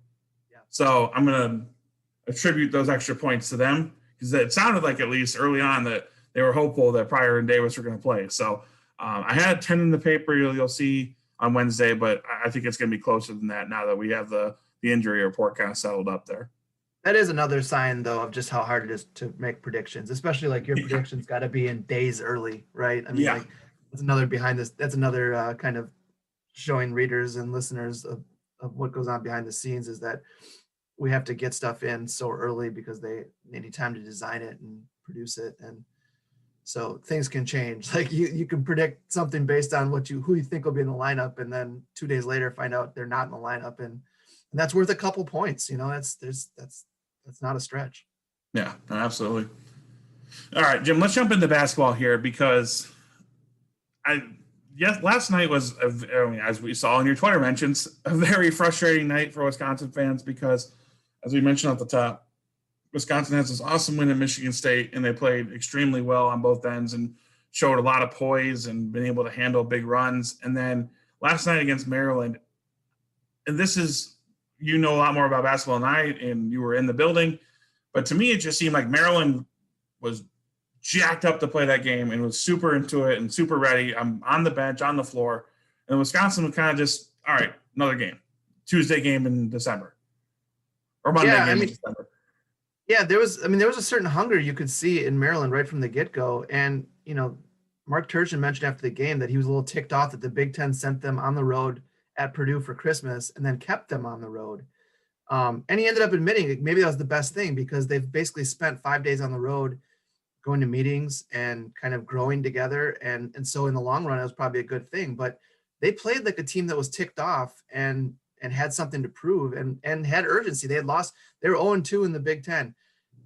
Yeah. So I'm going to attribute those extra points to them because it sounded like at least early on that they were hopeful that Pryor and Davis were going to play. So I had 10 in the paper. You'll see on Wednesday, but I think it's going to be closer than that now that we have the injury report kind of settled up there. That is another sign, though, of just how hard it is to make predictions, especially like your Yeah. predictions got to be in days early, right? I mean, Yeah. like that's another behind this. That's another kind of showing readers and listeners of what goes on behind the scenes is that we have to get stuff in so early because they need time to design it and produce it, and so things can change. Like you can predict something based on who you think will be in the lineup, and then 2 days later find out they're not in the lineup, and that's worth a couple points. That's not a stretch. Yeah, absolutely. All right, Jim, let's jump into basketball here because last night was, as we saw in your Twitter mentions, a very frustrating night for Wisconsin fans because, as we mentioned at the top, Wisconsin has this awesome win at Michigan State, and they played extremely well on both ends and showed a lot of poise and been able to handle big runs. And then last night against Maryland, and this is, a lot more about basketball than I, and you were in the building, but to me, it just seemed like Maryland was jacked up to play that game and was super into it and super ready. I'm on the bench, on the floor. And Wisconsin was kind of just, all right, another game. Tuesday game in December. Or Monday game in December. Yeah, there was a certain hunger you could see in Maryland right from the get-go. And, Mark Turgeon mentioned after the game that he was a little ticked off that the Big Ten sent them on the road at Purdue for Christmas and then kept them on the road. And he ended up admitting maybe that was the best thing because they've basically spent 5 days on the road going to meetings and kind of growing together. And so in the long run, it was probably a good thing. But they played like a team that was ticked off and had something to prove and had urgency. They had lost. They were 0-2 in the Big Ten.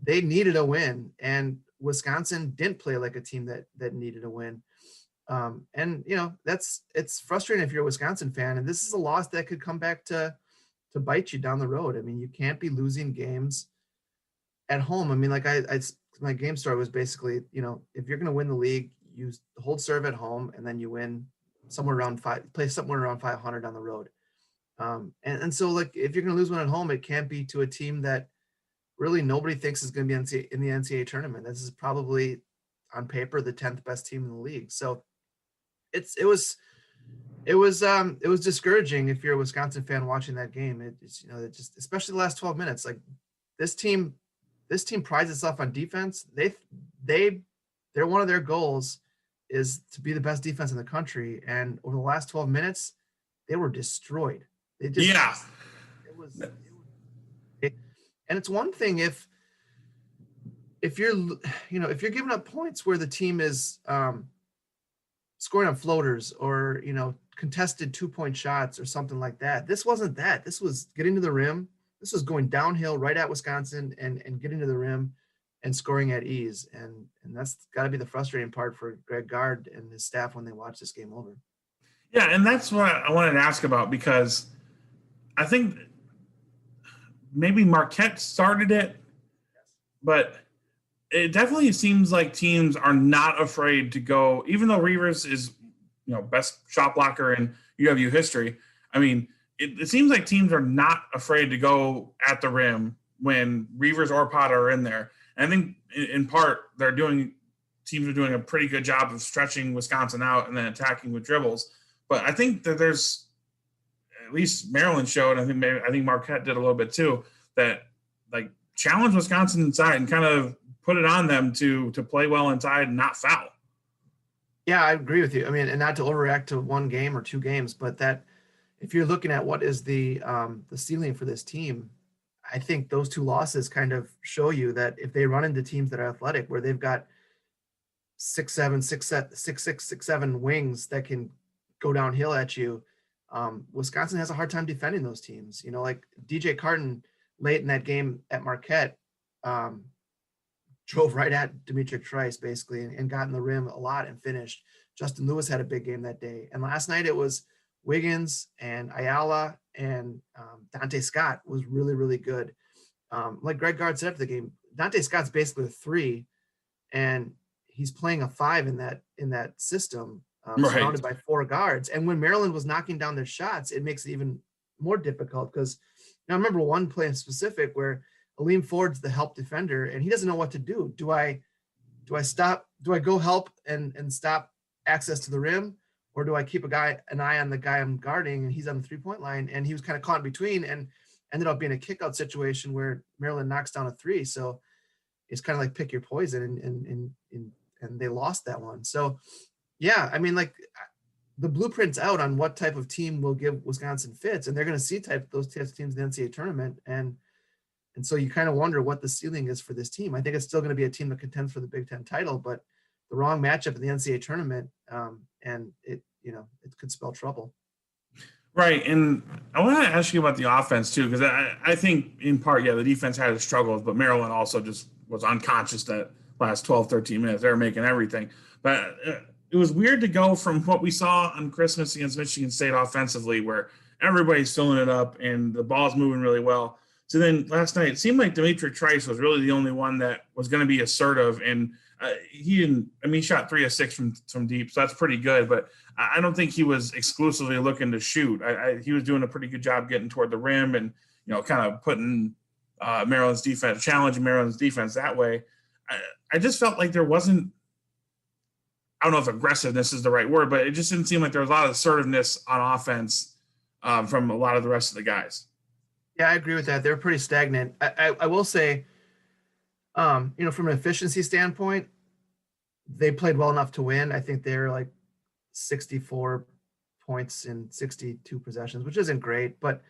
They needed a win. And Wisconsin didn't play like a team that needed a win. And, it's frustrating if you're a Wisconsin fan. And this is a loss that could come back to bite you down the road. I mean, you can't be losing games at home. I mean, like my game story was basically, if you're going to win the league, you hold serve at home and then you win play somewhere around 500 on the road. And so like, if you're going to lose one at home, it can't be to a team that really nobody thinks is going to be in the NCAA tournament. This is probably on paper the 10th best team in the league. So it was discouraging if you're a Wisconsin fan watching that game. It's it just, especially the last 12 minutes, like this team prides itself on defense. They're one of their goals is to be the best defense in the country. And over the last 12 minutes, they were destroyed. It was and it's one thing if you're giving up points where the team is scoring on floaters or contested 2-point shots or something like that. This wasn't that. This was getting to the rim. This was going downhill right at Wisconsin and getting to the rim and scoring at ease. And that's got to be the frustrating part for Greg Gard and his staff when they watch this game over. Yeah, and that's what I wanted to ask about because I think maybe Marquette started it, but it definitely seems like teams are not afraid to go, even though Reavers is, best shot blocker in UW history. I mean, it seems like teams are not afraid to go at the rim when Reavers or Potter are in there. And I think in part teams are doing a pretty good job of stretching Wisconsin out and then attacking with dribbles. But I think that there's, at least Maryland showed, I think Marquette did a little bit too, that like challenge Wisconsin inside and kind of put it on them to play well inside and not foul. Yeah, I agree with you. I mean, and not to overreact to one game or two games, but that if you're looking at what is the ceiling for this team, I think those two losses kind of show you that if they run into teams that are athletic, where they've got 6'7" wings that can go downhill at you, Wisconsin has a hard time defending those teams. Like DJ Carton late in that game at Marquette drove right at Dimitri Trice basically and got in the rim a lot and finished. Justin Lewis had a big game that day. And last night it was Wiggins and Ayala and Dante Scott was really, really good. Like Greg Gard said after the game, Dante Scott's basically a 3 and he's playing a 5 in that system, surrounded by 4 guards. And when Maryland was knocking down their shots, it makes it even more difficult because I remember one play in specific where Aleem Ford's the help defender and he doesn't know what to do. Do I stop? Do I go help and stop access to the rim? Or do I keep an eye on the guy I'm guarding and he's on the 3-point line? And he was kind of caught in between. And ended up being a kick-out situation where Maryland knocks down a three. So it's kind of like pick your poison, and they lost that one. So yeah, I mean, like, the blueprint's out on what type of team will give Wisconsin fits, and they're going to see those types of teams in the NCAA tournament. And so you kind of wonder what the ceiling is for this team. I think it's still going to be a team that contends for the Big Ten title, but the wrong matchup in the NCAA tournament, and it could spell trouble. Right. And I want to ask you about the offense too, because I think in part, the defense had its struggles, but Maryland also just was unconscious that last 12, 13 minutes. They were making everything. But it was weird to go from what we saw on Christmas against Michigan State offensively, where everybody's filling it up and the ball's moving really well. So then last night, it seemed like Dimitri Trice was really the only one that was going to be assertive. And he shot 3 of 6 from deep, so that's pretty good. But I don't think he was exclusively looking to shoot. He was doing a pretty good job getting toward the rim and, kind of putting Maryland's defense, challenging Maryland's defense that way. I just felt like there wasn't, I don't know if aggressiveness is the right word, but it just didn't seem like there was a lot of assertiveness on offense from a lot of the rest of the guys. Yeah, I agree with that. They were pretty stagnant. I will say, from an efficiency standpoint, they played well enough to win. I think they're like 64 points in 62 possessions, which isn't great. But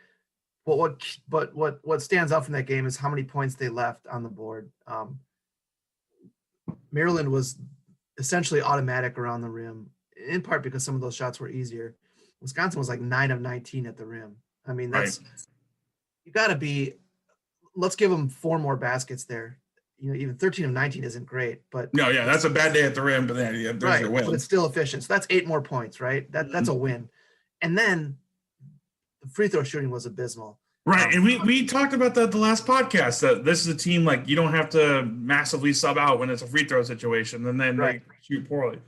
what stands out from that game is how many points they left on the board. Maryland was essentially automatic around the rim, in part because some of those shots were easier. Wisconsin was like 9 of 19 at the rim. I mean, that's right. You got to be. Let's give them 4 more baskets there. Even 13 of 19 isn't great, but no, that's a bad day at the rim. But then there's right, your win. But it's still efficient. So that's 8 more points, right? That's a win. And then the free throw shooting was abysmal. Right, and we talked about that the last podcast, that this is a team, like, you don't have to massively sub out when it's a free throw situation, and then they shoot poorly.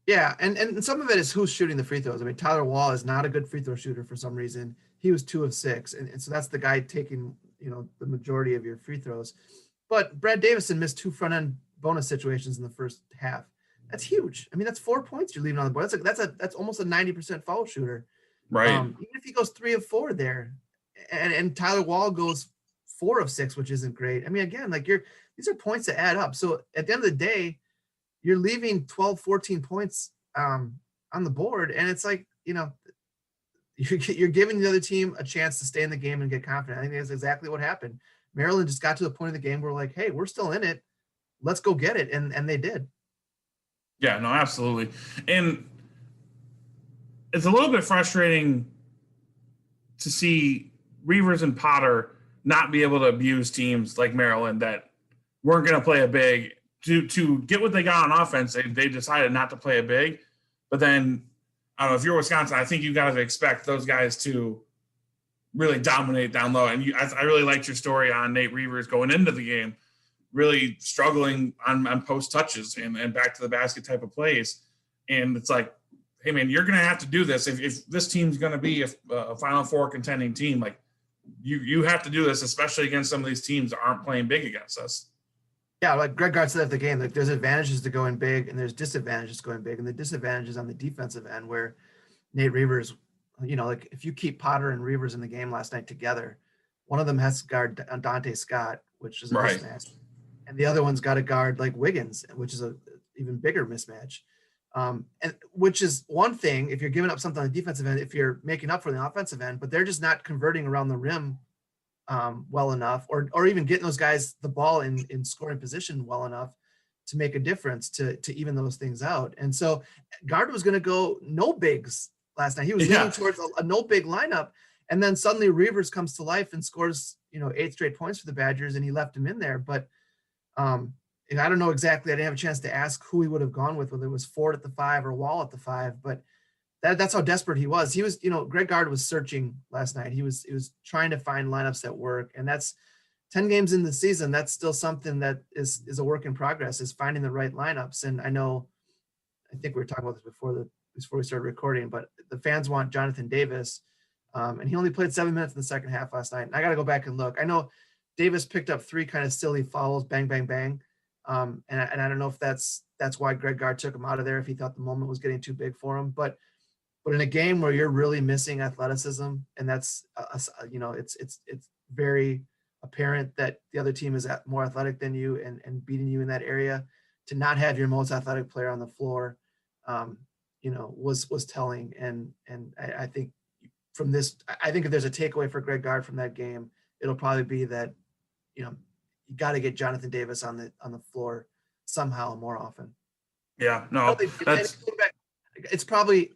Yeah, and some of it is who's shooting the free throws. I mean, Tyler Wall is not a good free throw shooter for some reason. He was 2 of 6, and so that's the guy taking the majority of your free throws. But Brad Davison missed 2 front end bonus situations in the first half. That's huge. I mean, that's 4 points you're leaving on the board. That's almost a 90% foul shooter. Right. Even if he goes 3 of 4 there. And Tyler Wall goes 4 of 6, which isn't great. I mean, again, like these are points that add up. So at the end of the day, you're leaving 12, 14 points on the board. And it's like, you're giving the other team a chance to stay in the game and get confident. I think that's exactly what happened. Maryland just got to the point of the game where like, hey, we're still in it. Let's go get it. And they did. Yeah, no, absolutely. And it's a little bit frustrating to see Reavers and Potter not be able to abuse teams like Maryland that weren't going to play a big to get what they got on offense. They decided not to play a big, but then I don't know, if you're Wisconsin, I think you got to expect those guys to really dominate down low. And I really liked your story on Nate Reavers going into the game, really struggling on post touches and back to the basket type of plays. And it's like, hey man, you're going to have to do this. If this team's going to be a Final Four contending team, like you have to do this, especially against some of these teams that aren't playing big against us. Yeah, like Greg Gard said at the game, like there's advantages to going big and there's disadvantages going big, and the disadvantages on the defensive end where Nate Reavers, like if you keep Potter and Reavers in the game last night together, one of them has to guard Dante Scott, which is a mismatch, and the other one's got to guard like Wiggins, which is a even bigger mismatch. And which is one thing if you're giving up something on the defensive end, if you're making up for the offensive end, but they're just not converting around the rim well enough, or even getting those guys the ball in scoring position well enough to make a difference to even those things out. And so Gard was going to go no bigs last night. He was leaning towards a no big lineup, and then suddenly Reavers comes to life and scores 8 straight points for the Badgers, and he left him in there. But and I don't know exactly. I didn't have a chance to ask who he would have gone with, whether it was Ford at the 5 or Wall at the 5. But that's how desperate he was. He was, Greg Gard was searching last night. He was trying to find lineups that work, and that's 10 games in the season. That's still something that is a work in progress, is finding the right lineups. And I think we were talking about this before we started recording, but the fans want Jonathan Davis, and he only played 7 minutes in the second half last night. And I got to go back and look. I know Davis picked up 3 kind of silly fouls, bang, bang, bang. And I don't know if that's why Greg Gard took him out of there, if he thought the moment was getting too big for him. But But in a game where you're really missing athleticism, and that's it's very apparent that the other team is more athletic than you and beating you in that area, to not have your most athletic player on the floor, was telling. And I think from this, I think if there's a takeaway for Greg Gard from that game, it'll probably be that, you got to get Jonathan Davis on the floor somehow more often. Yeah, no, it's probably,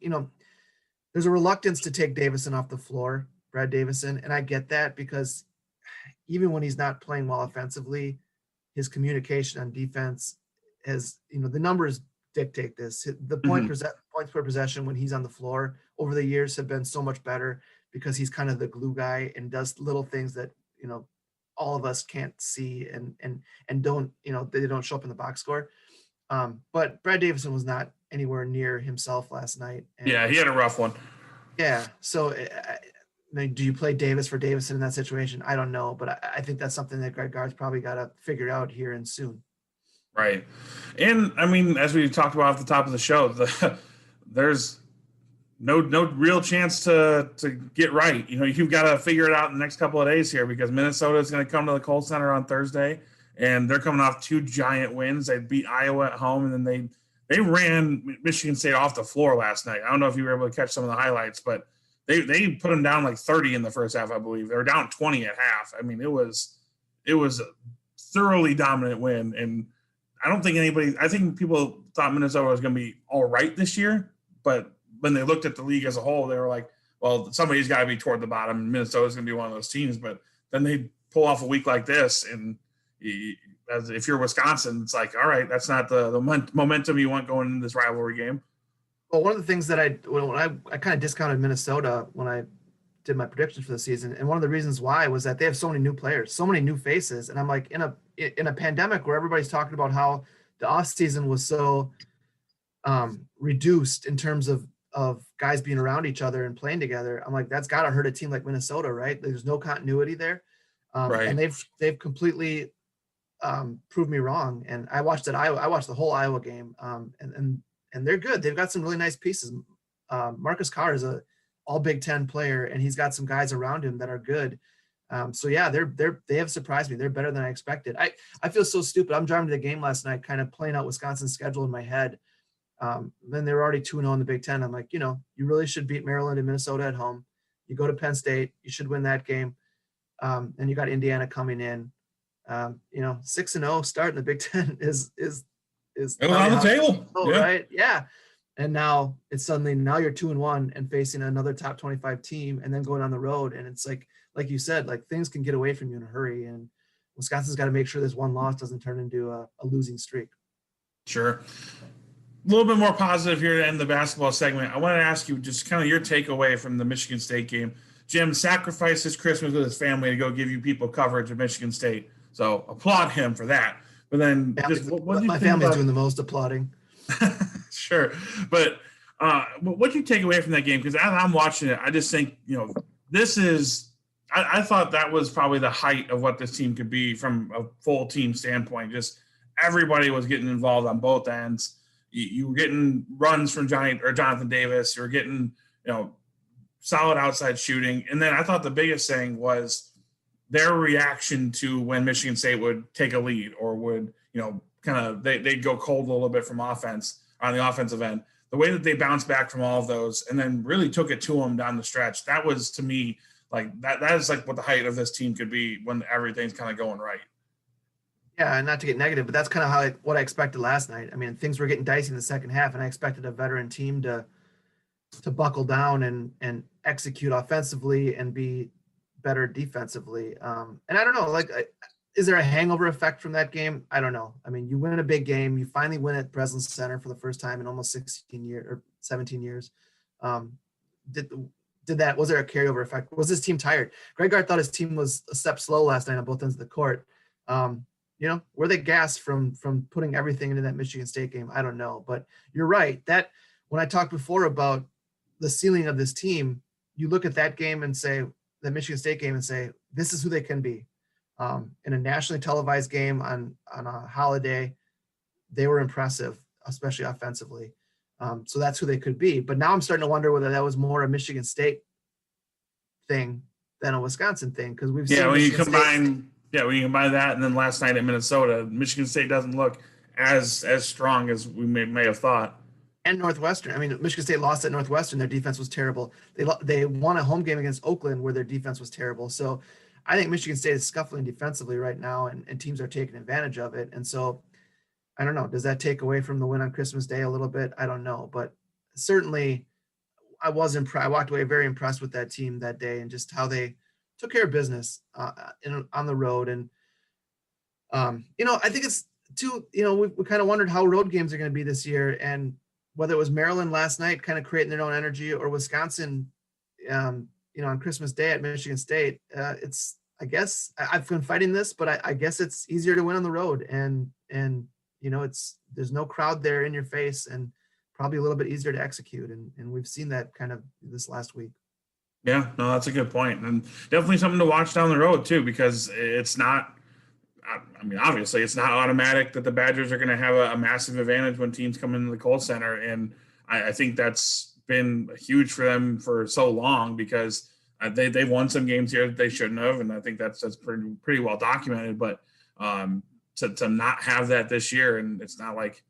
there's a reluctance to take Davison off the floor, Brad Davison, and I get that, because even when he's not playing well offensively, his communication on defense has, the numbers dictate this. The points per possession when he's on the floor over the years have been so much better, because he's kind of the glue guy and does little things that, all of us can't see and don't, they don't show up in the box score. But Brad Davison was not anywhere near himself last night. And, yeah, he had a rough one. Yeah. So do you play Davis for Davison in that situation? I don't know, but I think that's something that Greg Gard's probably got to figure out here and soon. Right. And I mean, as we talked about off the top of the show, there's no real chance to get right. You've got to figure it out in the next couple of days here, because Minnesota is going to come to the Kohl Center on Thursday, and they're coming off 2 giant wins. They beat Iowa at home, and then they ran Michigan State off the floor last night. I don't know if you were able to catch some of the highlights, but they put them down like 30 in the first half, I believe. They were down 20 at half. I mean, it was a thoroughly dominant win, and I think people thought Minnesota was going to be all right this year, but when they looked at the league as a whole, they were like, well, somebody's got to be toward the bottom, and Minnesota's going to be one of those teams. But then they pull off a week like this, and if you're Wisconsin, it's like, all right, that's not the momentum you want going into this rivalry game. Well, one of the things that I kind of discounted Minnesota when I did my predictions for the season, and one of the reasons why was that they have so many new players, so many new faces, and I'm like, in a pandemic where everybody's talking about how the offseason was so reduced in terms of guys being around each other and playing together, I'm like, that's got to hurt a team like Minnesota, right? There's no continuity there, right. And they've completely proved me wrong. And I watched the whole Iowa game, and they're good. They've got some really nice pieces. Marcus Carr is a all Big Ten player, and he's got some guys around him that are good. So yeah, they have surprised me. They're better than I expected. I feel so stupid. I'm driving to the game last night, kind of playing out Wisconsin's schedule in my head. Then they were already 2-0 in the Big Ten. I'm like, you really should beat Maryland and Minnesota at home. You go to Penn State, you should win that game. And you got Indiana coming in. 6-0 start in the Big Ten is it was on the table, yeah. Right? Yeah. And now you're 2-1 and facing another top 25 team, and then going on the road. And it's like you said, like, things can get away from you in a hurry, and Wisconsin's got to make sure this one loss doesn't turn into a losing streak. Sure. A little bit more positive here to end the basketball segment. I want to ask you just kind of your takeaway from the Michigan State game. Jim sacrificed his Christmas with his family to go give you people coverage of Michigan State. So applaud him for that. But then my family's doing the most applauding. Sure. But what do you take away from that game? Because as I'm watching it, I just think, I thought that was probably the height of what this team could be from a full team standpoint. Just everybody was getting involved on both ends. You were getting runs from Jonathan Davis. You were getting, solid outside shooting. And then I thought the biggest thing was their reaction to when Michigan State would take a lead or would, they'd go cold a little bit from offense on the offensive end. The way that they bounced back from all of those and then really took it to them down the stretch, that was, to me, like that is like what the height of this team could be when everything's kind of going right. Yeah, and not to get negative, but that's kind of what I expected last night. I mean, things were getting dicey in the second half, and I expected a veteran team to buckle down and execute offensively and be better defensively. And I don't know, is there a hangover effect from that game? I don't know. I mean, you win a big game, you finally win at Breslin Center for the first time in almost 16 years or 17 years. Was there a carryover effect? Was this team tired? Greg Gard thought his team was a step slow last night on both ends of the court. Were they gassed from putting everything into that Michigan State game? I don't know, but you're right. That when I talked before about the ceiling of this team, you look at that game and say, the Michigan State game, and say, this is who they can be. In a nationally televised game on a holiday, they were impressive, especially offensively. So that's who they could be. But now I'm starting to wonder whether that was more a Michigan State thing than a Wisconsin thing, because we've seen when you combine that and then last night at Minnesota, Michigan State doesn't look as strong as we may have thought. And Northwestern. I mean, Michigan State lost at Northwestern. Their defense was terrible. They won a home game against Oakland where their defense was terrible. So I think Michigan State is scuffling defensively right now, and teams are taking advantage of it. And so I don't know. Does that take away from the win on Christmas Day a little bit? I don't know. But certainly I walked away very impressed with that team that day and just how they took care of business on the road. And, I think it's too, we kind of wondered how road games are going to be this year. And whether it was Maryland last night kind of creating their own energy, or Wisconsin, on Christmas Day at Michigan State, I guess I've been fighting this, but I guess it's easier to win on the road. And there's no crowd there in your face, and probably a little bit easier to execute. And we've seen that kind of this last week. Yeah, no, that's a good point. And definitely something to watch down the road too, because it's not, obviously it's not automatic that the Badgers are going to have a massive advantage when teams come into the Kohl Center. And I think that's been huge for them for so long, because they've won some games here that they shouldn't have. And I think that's pretty well documented, but to not have that this year, and it's not like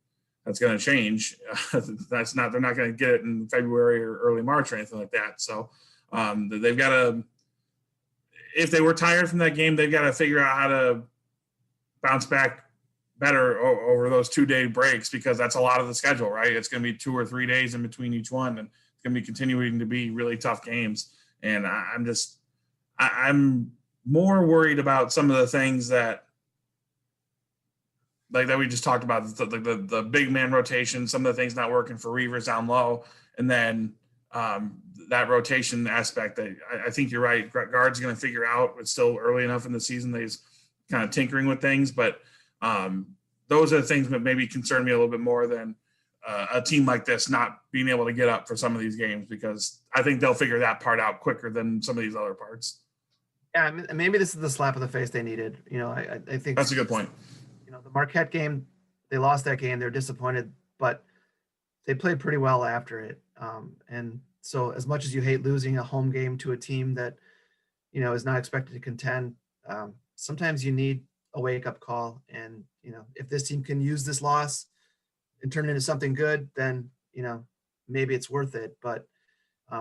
that's going to change. They're not going to get it in February or early March or anything like that. So they've got to, if they were tired from that game, they've got to figure out how to bounce back better over those 2-day breaks, because that's a lot of the schedule, right? It's going to be 2 or 3 days in between each one, and it's going to be continuing to be really tough games. And I'm more worried about some of the things that we just talked about, the big man rotation, some of the things not working for Reavers down low, and then that rotation aspect that I think you're right. Guard's going to figure out. It's still early enough in the season that he's kind of tinkering with things, but those are the things that maybe concern me a little bit more than a team like this not being able to get up for some of these games, because I think they'll figure that part out quicker than some of these other parts. Yeah, maybe this is the slap of the face they needed. I think that's a good point. The Marquette game, they lost that game. They're disappointed, but they played pretty well after it. And so as much as you hate losing a home game to a team that, is not expected to contend, sometimes you need a wake-up call. And, if this team can use this loss and turn it into something good, then, maybe it's worth it. But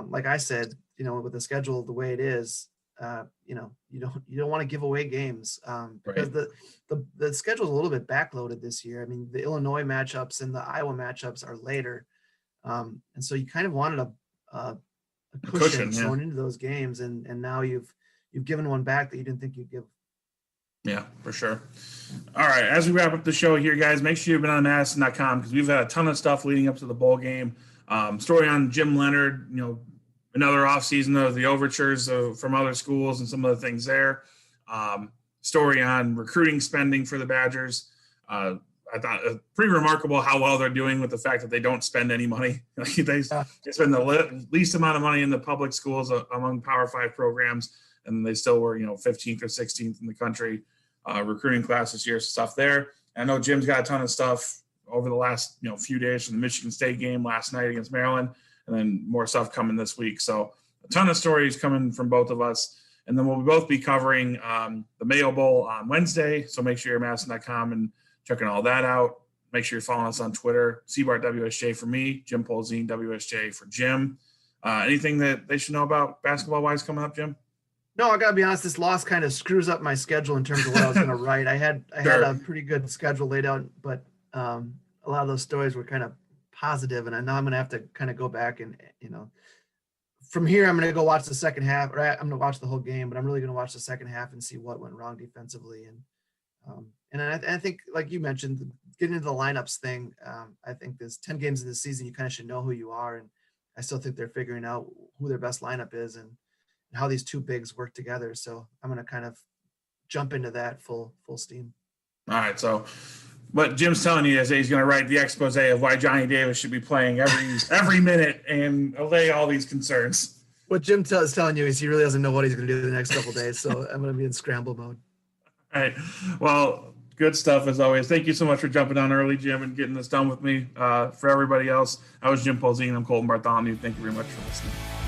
like I said, with the schedule the way it is, you don't want to give away games because right. the schedule is a little bit backloaded this year. I mean, the Illinois matchups and the Iowa matchups are later, and so you kind of wanted a cushion going into those games, and now you've given one back that you didn't think you'd give. Yeah, for sure. All right, as we wrap up the show here, guys, make sure you've been on madison.com, because we've had a ton of stuff leading up to the bowl game. Story on Jim Leonard, another offseason of the overtures from other schools and some of the things there. Story on recruiting spending for the Badgers. I thought pretty remarkable how well they're doing with the fact that they don't spend any money. They spend the least amount of money in the public schools among Power 5 programs, and they still were, 15th or 16th in the country recruiting class this year. Stuff there. And I know Jim's got a ton of stuff over the last few days from the Michigan State game last night against Maryland, and then more stuff coming this week. So a ton of stories coming from both of us. And then we'll both be covering the Mayo Bowl on Wednesday. So make sure you're madison.com and checking all that out. Make sure you're following us on Twitter. Seabart WSJ for me, Jim Polzin WSJ for Jim. Anything that they should know about basketball-wise coming up, Jim? No, I got to be honest. This loss kind of screws up my schedule in terms of what I was going to write. I had a pretty good schedule laid out, but a lot of those stories were kind of positive, and I know I'm going to have to kind of go back and, from here, I'm going to go watch the second half, or I'm going to watch the whole game, but I'm really going to watch the second half and see what went wrong defensively. And I think, like you mentioned, getting into the lineups thing, I think there's 10 games in the season, you kind of should know who you are. And I still think they're figuring out who their best lineup is and how these two bigs work together. So I'm going to kind of jump into that full steam. All right. So what Jim's telling you is that he's going to write the expose of why Johnny Davis should be playing every minute and allay all these concerns. What Jim is telling you is he really doesn't know what he's going to do the next couple of days. So I'm going to be in scramble mode. All right. Well, Good stuff as always. Thank you so much for jumping on early, Jim, and getting this done with me. For everybody else, I was Jim Polzin. I'm Colten Bartholomew. Thank you very much for listening.